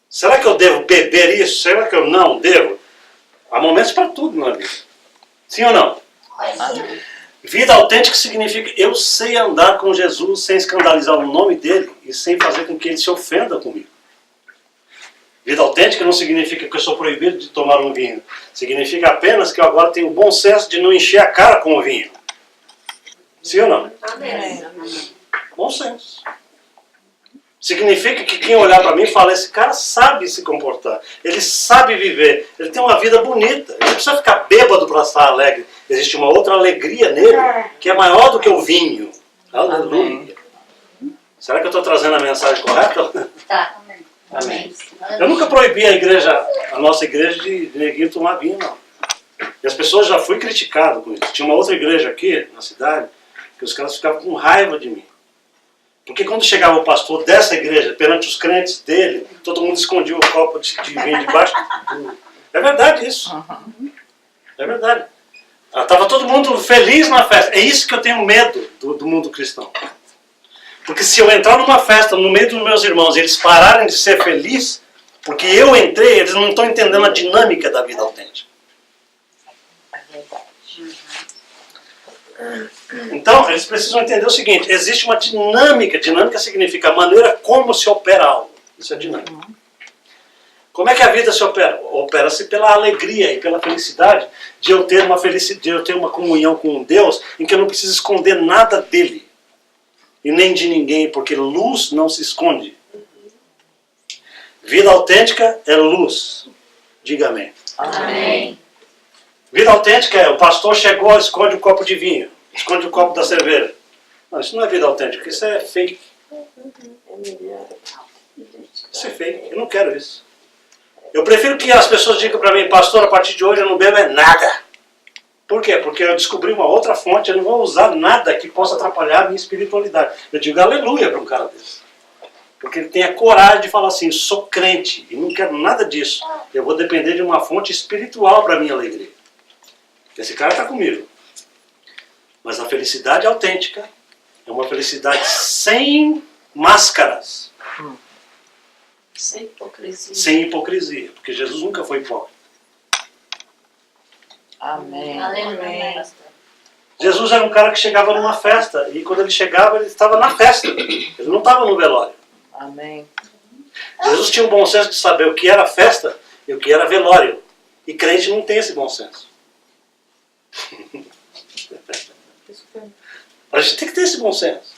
Será que eu devo beber isso? Será que eu não devo? Há momentos para tudo na vida. Sim ou não? Vida autêntica significa eu sei andar com Jesus sem escandalizar o nome dele e sem fazer com que ele se ofenda comigo. Vida autêntica não significa que eu sou proibido de tomar um vinho. Significa apenas que eu agora tenho o bom senso de não encher a cara com o vinho. Sim ou não? Amém. Bom senso. Significa que quem olhar para mim fala, esse cara sabe se comportar. Ele sabe viver. Ele tem uma vida bonita. Ele não precisa ficar bêbado para estar alegre. Existe uma outra alegria nele que é maior do que o vinho. Aleluia. Será que eu estou trazendo a mensagem correta? Tá. Amém. Eu nunca proibi a nossa igreja de neguinho tomar vinho, não. E as pessoas já fui criticado com isso. Tinha uma outra igreja aqui na cidade que os caras ficavam com raiva de mim. Porque quando chegava o pastor dessa igreja perante os crentes dele, todo mundo escondia o copo de vinho debaixo do... É verdade isso. É verdade. Estava todo mundo feliz na festa. É isso que eu tenho medo do mundo cristão. Porque se eu entrar numa festa no meio dos meus irmãos e eles pararem de ser felizes, porque eu entrei, eles não estão entendendo a dinâmica da vida autêntica. Então, eles precisam entender o seguinte, existe uma dinâmica. Dinâmica significa a maneira como se opera algo. Isso é dinâmica. Como é que a vida se opera? Opera-se pela alegria e pela felicidade de eu ter uma comunhão com Deus em que eu não preciso esconder nada dele. E nem de ninguém, porque luz não se esconde. Vida autêntica é luz. Diga amém. Amém. Vida autêntica é, o pastor chegou, esconde o copo de vinho, esconde o copo da cerveja. Não, isso não é vida autêntica, isso é fake. Isso é fake, eu não quero isso. Eu prefiro que as pessoas digam para mim, pastor, a partir de hoje eu não bebo é nada. Por quê? Porque eu descobri uma outra fonte, eu não vou usar nada que possa atrapalhar a minha espiritualidade. Eu digo aleluia para um cara desse. Porque ele tem a coragem de falar assim, sou crente e não quero nada disso. Eu vou depender de uma fonte espiritual para a minha alegria. Esse cara está comigo. Mas a felicidade autêntica é uma felicidade sem máscaras. Sem hipocrisia. Sem hipocrisia. Porque Jesus nunca foi hipócrita. Amém. Aleluia. Jesus era um cara que chegava numa festa. E quando ele chegava, ele estava na festa. Ele não estava no velório. Amém. Jesus tinha o bom senso de saber o que era festa e o que era velório. E crente não tem esse bom senso. A gente tem que ter esse bom senso.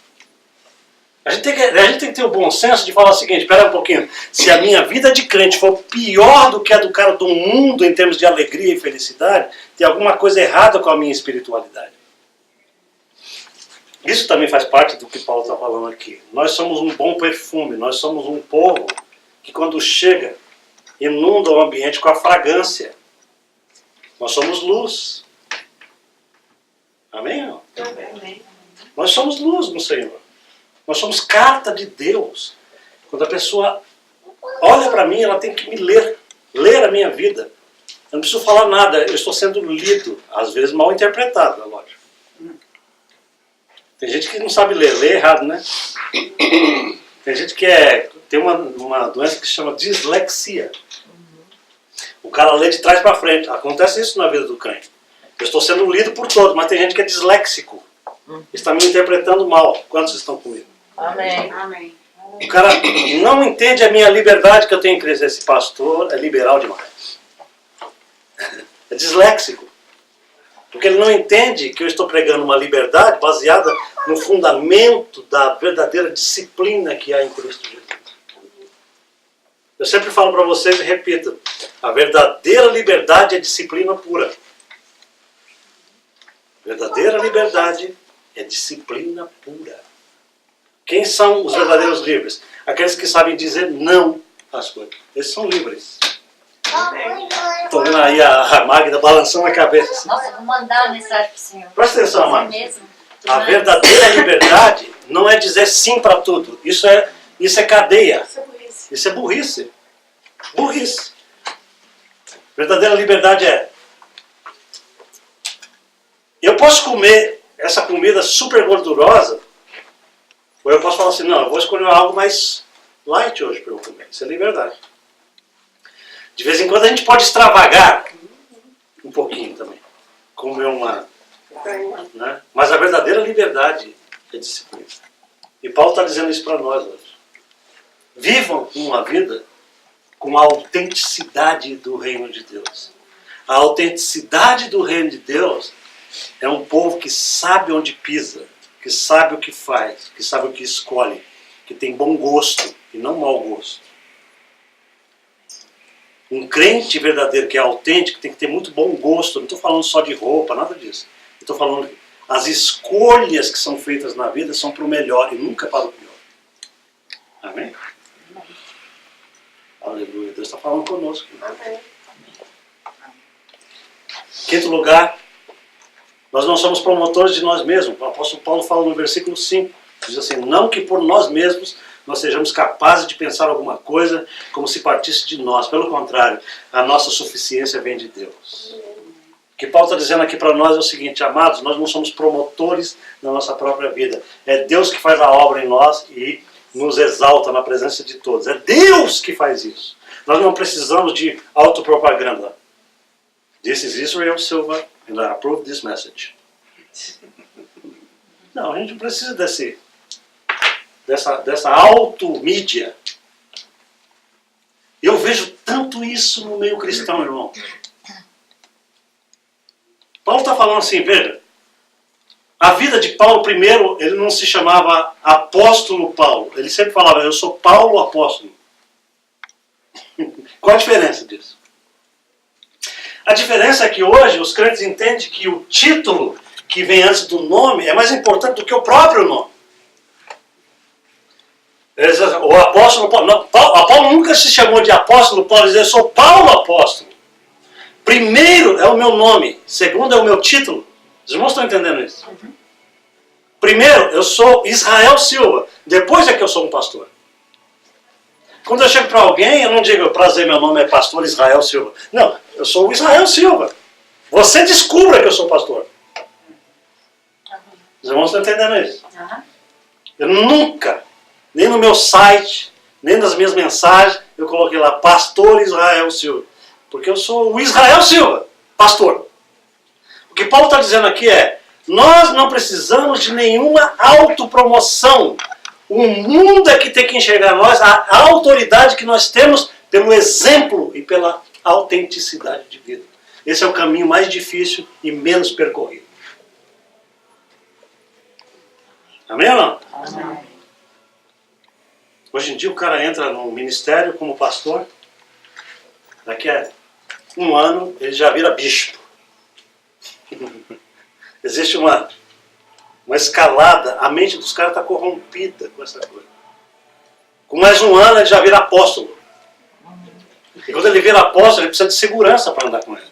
A gente tem que ter o bom senso de falar o seguinte, espera um pouquinho, se a minha vida de crente for pior do que a do cara do mundo em termos de alegria e felicidade, tem alguma coisa errada com a minha espiritualidade. Isso também faz parte do que Paulo está falando aqui. Nós somos um bom perfume, nós somos um povo que quando chega, inunda o ambiente com a fragrância. Nós somos luz. Amém? Não? Amém. Nós somos luz no Senhor. Nós somos carta de Deus. Quando a pessoa olha para mim, ela tem que me ler. Ler a minha vida. Eu não preciso falar nada, eu estou sendo lido. Às vezes mal interpretado, é lógico. Tem gente que não sabe ler, lê errado, né? Tem gente que tem uma doença que se chama dislexia. O cara lê de trás para frente. Acontece isso na vida do crente. Eu estou sendo lido por todos, mas tem gente que é disléxico. Está me interpretando mal. Quantos estão comigo? Amém. Amém. O cara não entende a minha liberdade que eu tenho em crescer. Esse pastor é liberal demais. É disléxico. Porque ele não entende que eu estou pregando uma liberdade baseada no fundamento da verdadeira disciplina que há em Cristo Jesus. Eu sempre falo para vocês e repito, a verdadeira liberdade é disciplina pura. A verdadeira liberdade é disciplina pura. Quem são os verdadeiros livres? Aqueles que sabem dizer não às coisas. Esses são livres. Estou vendo aí a Magda balançando a cabeça. Nossa, eu vou mandar uma mensagem pro Senhor. Presta atenção, Você Magda. mesmo. A verdadeira liberdade não é dizer sim para tudo. Isso é cadeia. Isso é burrice. Isso é burrice. Burrice. Verdadeira liberdade é: eu posso comer essa comida super gordurosa, ou eu posso falar assim, não, eu vou escolher algo mais light hoje para eu comer. Isso é liberdade. De vez em quando a gente pode extravagar um pouquinho também. Comer uma... né? Mas a verdadeira liberdade é disciplina. E Paulo está dizendo isso para nós hoje. Vivam uma vida com a autenticidade do reino de Deus. A autenticidade do reino de Deus é um povo que sabe onde pisa, que sabe o que faz, que sabe o que escolhe, que tem bom gosto e não mau gosto. Um crente verdadeiro que é autêntico tem que ter muito bom gosto. Não estou falando só de roupa, nada disso. Estou falando que as escolhas que são feitas na vida são para o melhor e nunca para o pior. Amém? Aleluia. Deus está falando conosco. Amém. Quinto lugar, nós não somos promotores de nós mesmos. O apóstolo Paulo fala no versículo 5. Diz assim, não que por nós mesmos nós sejamos capazes de pensar alguma coisa como se partisse de nós. Pelo contrário, a nossa suficiência vem de Deus. O que Paulo está dizendo aqui para nós é o seguinte, amados, nós não somos promotores da nossa própria vida. É Deus que faz a obra em nós e nos exalta na presença de todos. É Deus que faz isso. Nós não precisamos de autopropaganda. This is Israel Silva and I approve this message. Não, a gente não precisa dessa auto-mídia. Eu vejo tanto isso no meio cristão, irmão. Paulo está falando assim, veja, a vida de Paulo, primeiro, ele não se chamava apóstolo Paulo. Ele sempre falava, eu sou Paulo apóstolo. Qual a diferença disso? A diferença é que hoje os crentes entendem que o título que vem antes do nome é mais importante do que o próprio nome. O apóstolo Paulo, não, Paulo nunca se chamou de apóstolo Paulo, ele dizia, eu sou Paulo apóstolo. Primeiro é o meu nome, segundo é o meu título. Os irmãos estão entendendo isso? Primeiro, eu sou Israel Silva. Depois é que eu sou um pastor. Quando eu chego para alguém, eu não digo, prazer, meu nome é pastor Israel Silva. Não, eu sou o Israel Silva. Você descubra que eu sou pastor. Os irmãos estão entendendo isso? Eu nunca, nem no meu site, nem nas minhas mensagens, eu coloquei lá, pastor Israel Silva. Porque eu sou o Israel Silva, pastor. O que Paulo está dizendo aqui é, nós não precisamos de nenhuma autopromoção. O mundo é que tem que enxergar nós, a autoridade que nós temos pelo exemplo e pela autenticidade de vida. Esse é o caminho mais difícil e menos percorrido. Amém ou não? Amém. Hoje em dia o cara entra no ministério como pastor, daqui a um ano ele já vira bispo. Existe uma escalada, a mente dos caras está corrompida com essa coisa. Com mais um ano ele já vira apóstolo. E quando ele vira apóstolo, ele precisa de segurança para andar com ele.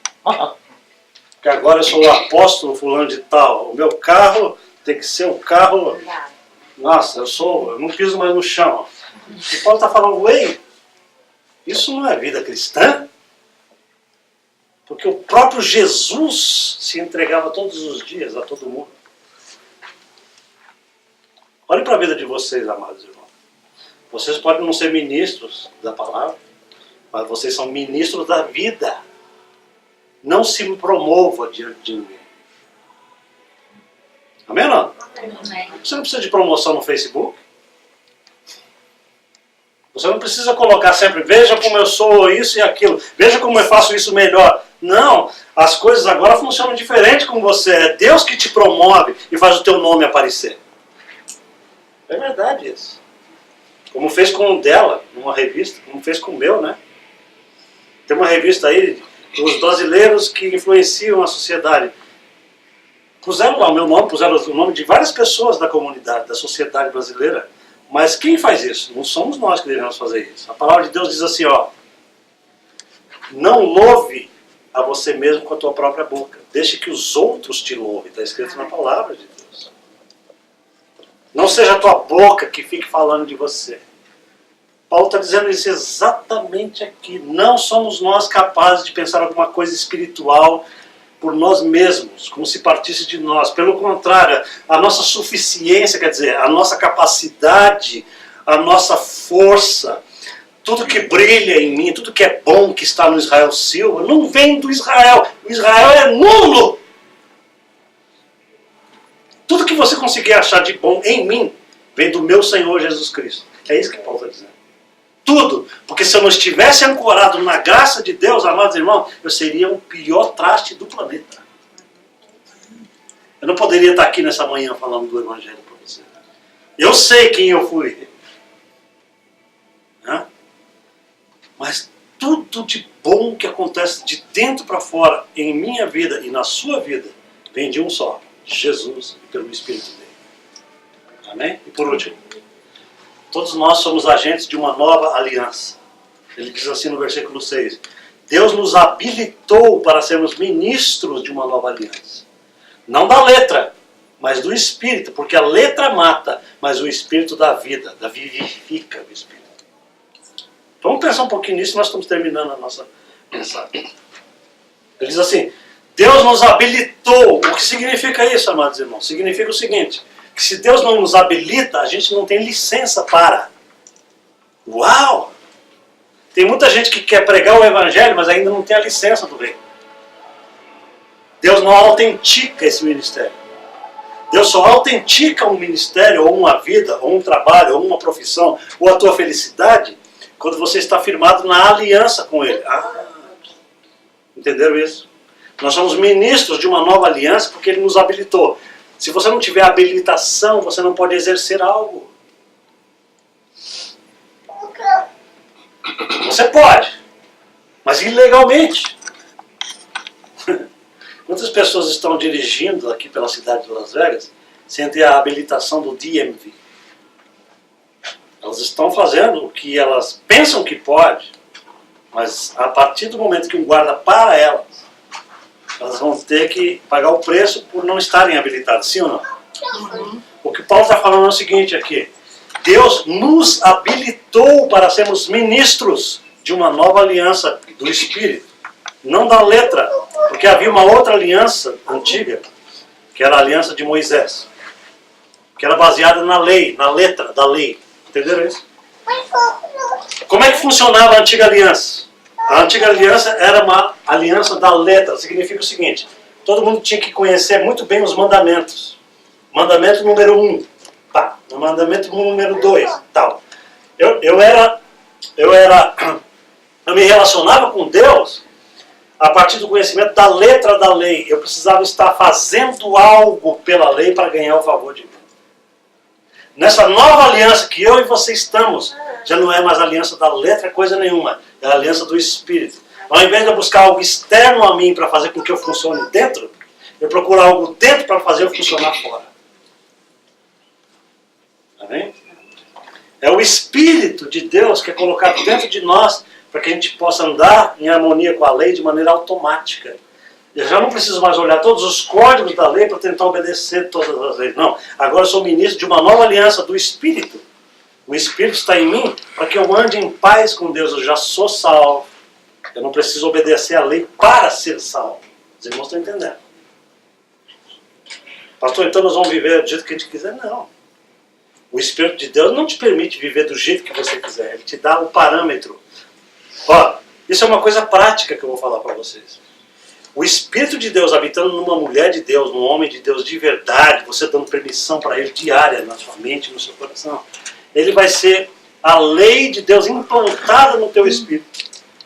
Porque agora eu sou o apóstolo fulano de tal. O meu carro tem que ser um carro... Nossa, eu não piso mais no chão. E Paulo está falando, ei, isso não é vida cristã? Porque o próprio Jesus se entregava todos os dias a todo mundo. Olhem para a vida de vocês, amados irmãos. Vocês podem não ser ministros da palavra, mas vocês são ministros da vida. Não se promova diante de ninguém. Amém ou não? Amém. Você não precisa de promoção no Facebook. Você não precisa colocar sempre, veja como eu sou isso e aquilo, veja como eu faço isso melhor. Não, as coisas agora funcionam diferente com você. É Deus que te promove e faz o teu nome aparecer. É verdade isso. Como fez com o dela, numa revista, como fez com o meu, né? Tem uma revista aí, os brasileiros que influenciam a sociedade. Puseram lá o meu nome, puseram o nome de várias pessoas da comunidade, da sociedade brasileira. Mas quem faz isso? Não somos nós que devemos fazer isso. A palavra de Deus diz assim, ó. Não louve a você mesmo com a tua própria boca. Deixe que os outros te louvem. Está escrito na palavra de Deus. Não seja a tua boca que fique falando de você. Paulo está dizendo isso exatamente aqui. Não somos nós capazes de pensar alguma coisa espiritual por nós mesmos, como se partisse de nós. Pelo contrário, a nossa suficiência, quer dizer, a nossa capacidade, a nossa força, tudo que brilha em mim, tudo que é bom que está no Israel Silva, não vem do Israel. O Israel é nulo. Tudo que você conseguir achar de bom em mim, vem do meu Senhor Jesus Cristo. É isso que Paulo está dizendo. Tudo. Porque se eu não estivesse ancorado na graça de Deus, amados irmãos, eu seria o pior traste do planeta. Eu não poderia estar aqui nessa manhã falando do Evangelho para você. Eu sei quem eu fui. Né? Mas tudo de bom que acontece de dentro para fora, em minha vida e na sua vida, vem de um só. Jesus, pelo Espírito dele. Amém? E por último, todos nós somos agentes de uma nova aliança. Ele diz assim no versículo 6. Deus nos habilitou para sermos ministros de uma nova aliança. Não da letra, mas do Espírito. Porque a letra mata, mas o Espírito dá vida, vivifica o Espírito. Vamos pensar um pouquinho nisso, nós estamos terminando a nossa mensagem. Ele diz assim, Deus nos habilitou. O que significa isso, amados irmãos? Significa o seguinte, que se Deus não nos habilita, a gente não tem licença para. Uau! Tem muita gente que quer pregar o Evangelho, mas ainda não tem a licença do reino. Deus não autentica esse ministério. Deus só autentica um ministério, ou uma vida, ou um trabalho, ou uma profissão, ou a tua felicidade, quando você está firmado na aliança com Ele. Entenderam isso? Nós somos ministros de uma nova aliança porque Ele nos habilitou. Se você não tiver habilitação, você não pode exercer algo. Você pode, mas ilegalmente. Quantas pessoas estão dirigindo aqui pela cidade de Las Vegas sem ter a habilitação do DMV? Elas estão fazendo o que elas pensam que pode, Mas a partir do momento que um guarda para elas, elas vão ter que pagar o preço por não estarem habilitadas, sim ou não? O que Paulo está falando é o seguinte aqui: Deus nos habilitou para sermos ministros de uma nova aliança do Espírito, não da letra, porque havia uma outra aliança antiga, que era a aliança de Moisés, que era baseada na lei, na letra da lei. Entenderam isso? Como é que funcionava a antiga aliança? A antiga aliança era uma aliança da letra. Significa o seguinte: todo mundo tinha que conhecer muito bem os mandamentos. Mandamento número 1, tá. Mandamento número 2, tal. Eu me relacionava com Deus a partir do conhecimento da letra da lei. Eu precisava estar fazendo algo pela lei para ganhar o favor de Deus. Nessa nova aliança que eu e você estamos, já não é mais aliança da letra, coisa nenhuma. É a aliança do Espírito. Ao invés de eu buscar algo externo a mim para fazer com que eu funcione dentro, eu procuro algo dentro para fazer eu funcionar fora. Amém? É o Espírito de Deus que é colocado dentro de nós para que a gente possa andar em harmonia com a lei de maneira automática. Eu já não preciso mais olhar todos os códigos da lei para tentar obedecer todas as leis. Não. Agora eu sou ministro de uma nova aliança do Espírito. O Espírito está em mim para que eu ande em paz com Deus. Eu já sou salvo. Eu não preciso obedecer a lei para ser salvo. Os irmãos estão entendendo? Pastor, então nós vamos viver do jeito que a gente quiser? Não. O Espírito de Deus não te permite viver do jeito que você quiser. Ele te dá um parâmetro. Ó, isso é uma coisa prática que eu vou falar para vocês. O Espírito de Deus habitando numa mulher de Deus, num homem de Deus de verdade, você dando permissão para ele diária na sua mente, no seu coração, ele vai ser a lei de Deus implantada no teu espírito,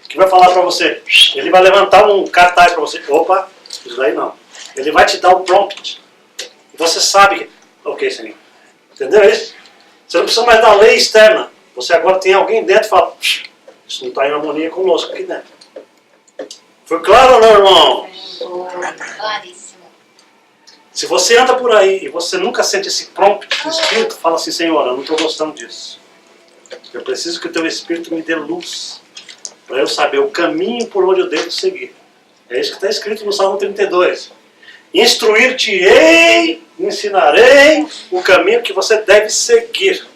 que vai falar para você. Ele vai levantar um cartaz para você. Opa, isso aí não. Ele vai te dar o prompt. Você sabe que... Ok, Senhor. Entendeu isso? Você não precisa mais da lei externa. Você agora tem alguém dentro e fala, isso não está em harmonia conosco aqui dentro. Foi claro ou não, irmão? Claríssimo. Se você anda por aí e você nunca sente esse prompt do Espírito, fala assim, Senhor, eu não estou gostando disso. Eu preciso que o teu Espírito me dê luz para eu saber o caminho por onde eu devo seguir. É isso que está escrito no Salmo 32. Instruir-te-ei, ensinarei o caminho que você deve seguir.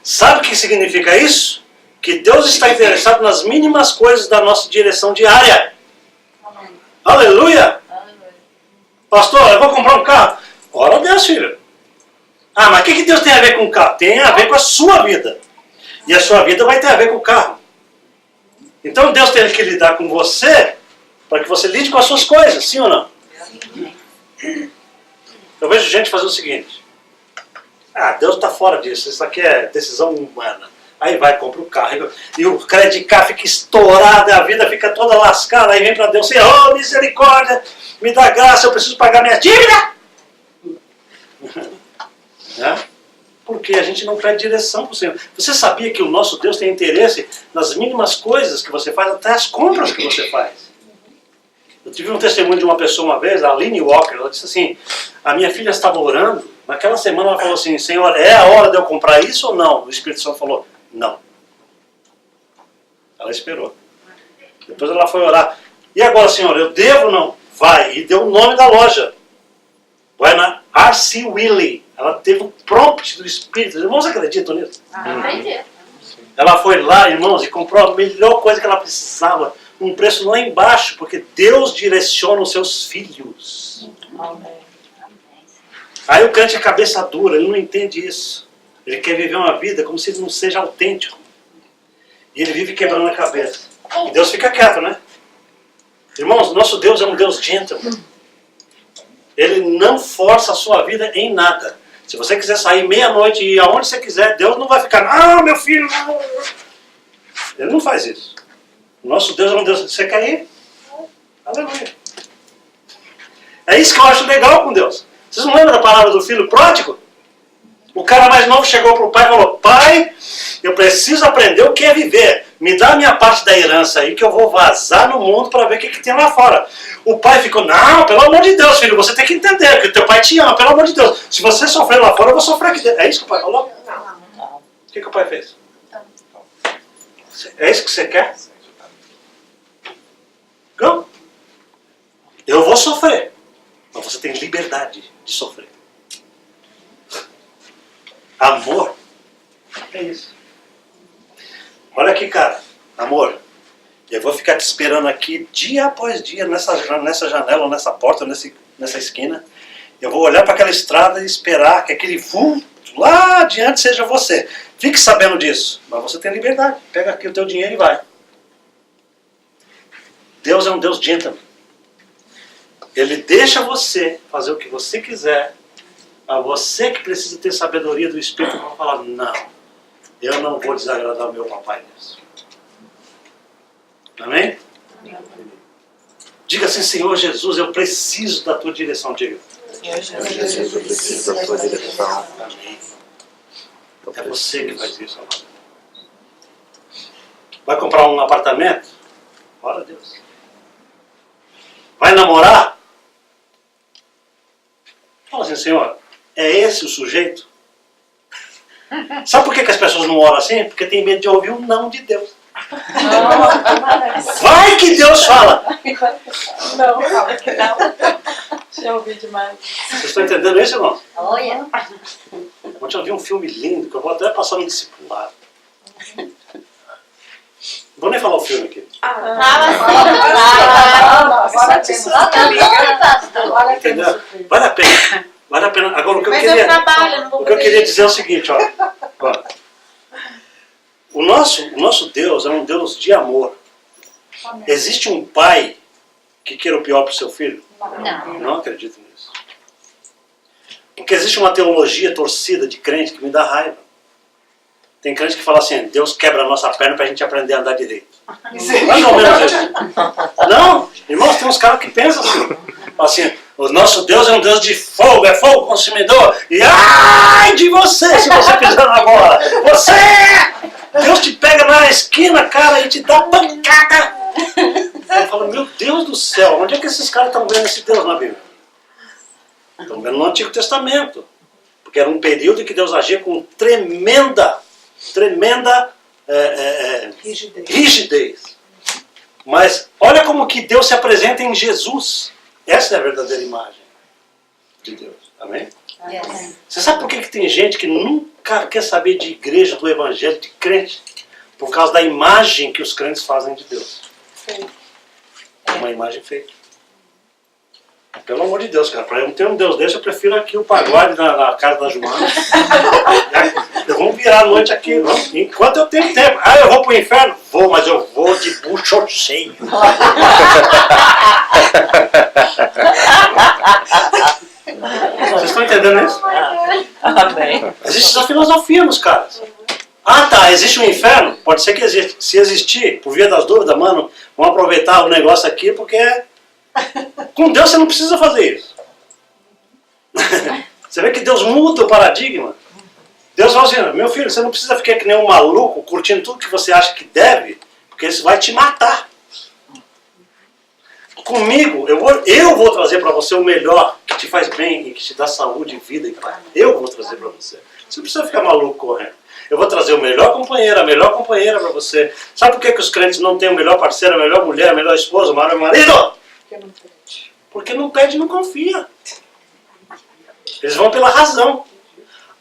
Sabe o que significa isso? Que Deus está interessado nas mínimas coisas da nossa direção diária. Amém. Aleluia! Pastor, eu vou comprar um carro. Ora a Deus, filho. Ah, mas o que Deus tem a ver com o carro? Tem a ver com a sua vida. E a sua vida vai ter a ver com o carro. Então Deus tem que lidar com você para que você lide com as suas coisas, sim ou não? Eu vejo gente fazer o seguinte. Ah, Deus está fora disso. Isso aqui é decisão humana. Aí vai, compra o carro. E o crédito carro fica estourado, a vida fica toda lascada. Aí vem para Deus, Senhor, oh, misericórdia, me dá graça, eu preciso pagar minha dívida. Né? Porque a gente não pede direção para o Senhor. Você sabia que o nosso Deus tem interesse nas mínimas coisas que você faz, até as compras que você faz? Eu tive um testemunho de uma pessoa uma vez, a Aline Walker, ela disse assim, a minha filha estava orando, naquela semana ela falou assim, Senhor, é a hora de eu comprar isso ou não? O Espírito Santo falou, não. Ela esperou. Depois ela foi orar. E agora, Senhor, eu devo ou não? Vai. E deu o nome da loja. Vai na R.C. Willey. Ela teve o prompt do Espírito. Os irmãos acreditam nisso? Acredito. Ela foi lá, irmãos, e comprou a melhor coisa que ela precisava. Um preço lá embaixo, porque Deus direciona os seus filhos. Amém. Aí o crente é cabeça dura, ele não entende isso. Ele quer viver uma vida como se ele não seja autêntico. E ele vive quebrando a cabeça. E Deus fica quieto, né? Irmãos, nosso Deus é um Deus gentle. Ele não força a sua vida em nada. Se você quiser sair meia-noite e ir aonde você quiser, Deus não vai ficar, ah, meu filho, não. Ele não faz isso. O nosso Deus é um Deus, você quer ir? Aleluia. É isso que eu acho legal com Deus. Vocês não lembram da palavra do filho pródigo? O cara mais novo chegou para o pai e falou, pai, eu preciso aprender o que é viver. Me dá a minha parte da herança aí que eu vou vazar no mundo para ver o que tem lá fora. O pai ficou, não, pelo amor de Deus, filho, você tem que entender que o teu pai te ama, pelo amor de Deus. Se você sofrer lá fora, eu vou sofrer aqui dentro. É isso que o pai falou? Não. O que o pai fez? É isso que você quer? Não. Eu vou sofrer. Mas você tem liberdade de sofrer. Amor é isso. Olha aqui, cara. Amor. Eu vou ficar te esperando aqui dia após dia nessa janela, ou nessa porta, ou nessa esquina. Eu vou olhar para aquela estrada e esperar que aquele vulto lá adiante seja você. Fique sabendo disso. Mas você tem liberdade. Pega aqui o teu dinheiro e vai. Deus é um Deus gentleman. Ele deixa você fazer o que você quiser. A você que precisa ter sabedoria do Espírito para falar, não, eu não vou desagradar o meu papai nisso. Amém? Diga assim, Senhor Jesus, eu preciso da tua direção. Diga. Senhor Jesus, eu preciso da tua direção. Amém. É você que faz isso agora. Vai comprar um apartamento? Ora a Deus. Vai namorar? Fala assim, Senhor, é esse o sujeito? Sabe por que as pessoas não oram assim? Porque tem medo de ouvir o não de Deus. Vai que Deus fala! Não, calma que não. Já ouvi demais. Vocês estão entendendo isso, irmão? Olha. Ontem eu vi um filme lindo, que eu vou até passar no discipulado. Não vou nem falar o filme aqui. Entendeu? Vale a pena. Vale a pena. Agora, o que eu queria dizer é o seguinte, ó. O nosso Deus é um Deus de amor. Existe um pai que queira o pior para o seu filho? Não. Não acredito nisso. Porque existe uma teologia torcida de crente que me dá raiva. Tem crente que fala assim, Deus quebra a nossa perna para a gente aprender a andar direito. Mais ou menos isso. Não, irmãos, tem uns caras que pensam assim. Falam assim, o nosso Deus é um Deus de fogo, é fogo consumidor. E ai de você se você pisar na bola. Você! Deus te pega na esquina, cara, e te dá pancada. Eu falo, meu Deus do céu, onde é que esses caras estão vendo esse Deus na Bíblia? Estão vendo no Antigo Testamento. Porque era um período em que Deus agia com tremenda rigidez. Mas olha como que Deus se apresenta em Jesus. Essa é a verdadeira imagem de Deus. Amém? Yes. Você sabe por que tem gente que nunca quer saber de igreja, do evangelho, de crente? Por causa da imagem que os crentes fazem de Deus. Sim. É uma imagem feita. Pelo amor de Deus, cara. Para eu não ter um Deus desse, eu prefiro aqui o pagode na casa da Joana. Vamos virar a noite aqui. Vamos. Enquanto eu tenho tempo. Ah, eu vou pro inferno? Vou, mas eu vou de bucho cheio. Vocês estão entendendo isso? Amém. Existe essa filosofia nos caras. Ah, tá, existe um inferno? Pode ser que existe. Se existir, por via das dúvidas, mano, vamos aproveitar o negócio aqui, porque com Deus você não precisa fazer isso. Você vê que Deus muda o paradigma. Deus fala assim, meu filho, você não precisa ficar que nem um maluco, curtindo tudo que você acha que deve, porque isso vai te matar. Comigo, eu vou trazer para você o melhor que te faz bem e que te dá saúde, vida e paz. Eu vou trazer para você. Você não precisa ficar maluco correndo. Eu vou trazer o melhor companheiro, a melhor companheira para você. Sabe por que os crentes não têm o melhor parceiro, a melhor mulher, a melhor esposa, o melhor marido? Porque não pede e não confia. Eles vão pela razão.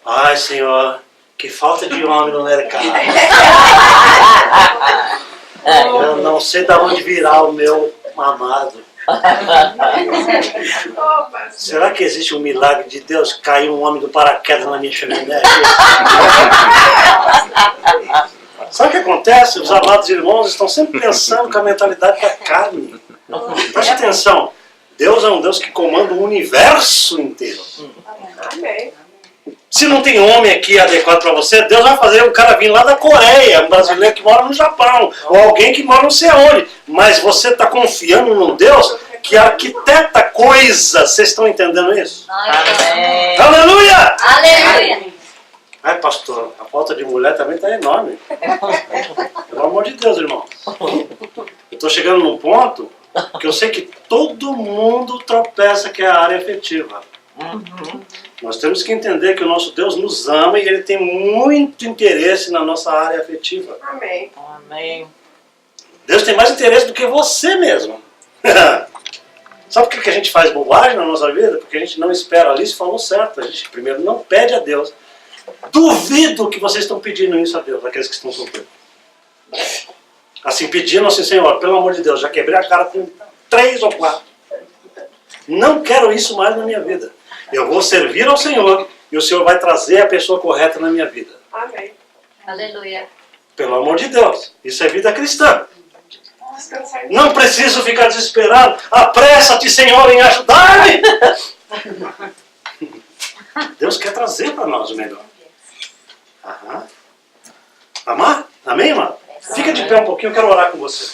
Ai, Senhor, que falta de homem no mercado. Eu não sei de onde virá o meu amado. Será que existe um milagre de Deus cair um homem do paraquedas na minha chaminé? Sabe o que acontece? Os amados irmãos estão sempre pensando com a mentalidade da carne. Preste atenção. Deus é um Deus que comanda o universo inteiro. Amém. Se não tem homem aqui adequado para você, Deus vai fazer um cara vir lá da Coreia, um brasileiro que mora no Japão, ou alguém que mora não sei onde. Mas você está confiando num Deus que arquiteta coisas. Vocês estão entendendo isso? Amém. Aleluia! Aleluia. Ai, pastor, a falta de mulher também está enorme. Pelo amor de Deus, irmão. Eu estou chegando num ponto que eu sei que todo mundo tropeça que é a área afetiva. Nós temos que entender que o nosso Deus nos ama e Ele tem muito interesse na nossa área afetiva. Amém. Amém. Deus tem mais interesse do que você mesmo. Sabe por que a gente faz bobagem na nossa vida? Porque a gente não espera. Alice falou certo. A gente primeiro não pede a Deus. Duvido que vocês estão pedindo isso a Deus, aqueles que estão sofrendo. Assim, pedindo assim, Senhor, pelo amor de Deus, já quebrei a cara com 3 ou 4. Não quero isso mais na minha vida. Eu vou servir ao Senhor e o Senhor vai trazer a pessoa correta na minha vida. Amém. Aleluia. Pelo amor de Deus. Isso é vida cristã. Descansar em Não preciso ficar desesperado. Apressa-te, Senhor, em ajudar-me. Deus quer trazer para nós o melhor. Aham. Amar? Amém, irmã? Fica de pé um pouquinho, eu quero orar com você.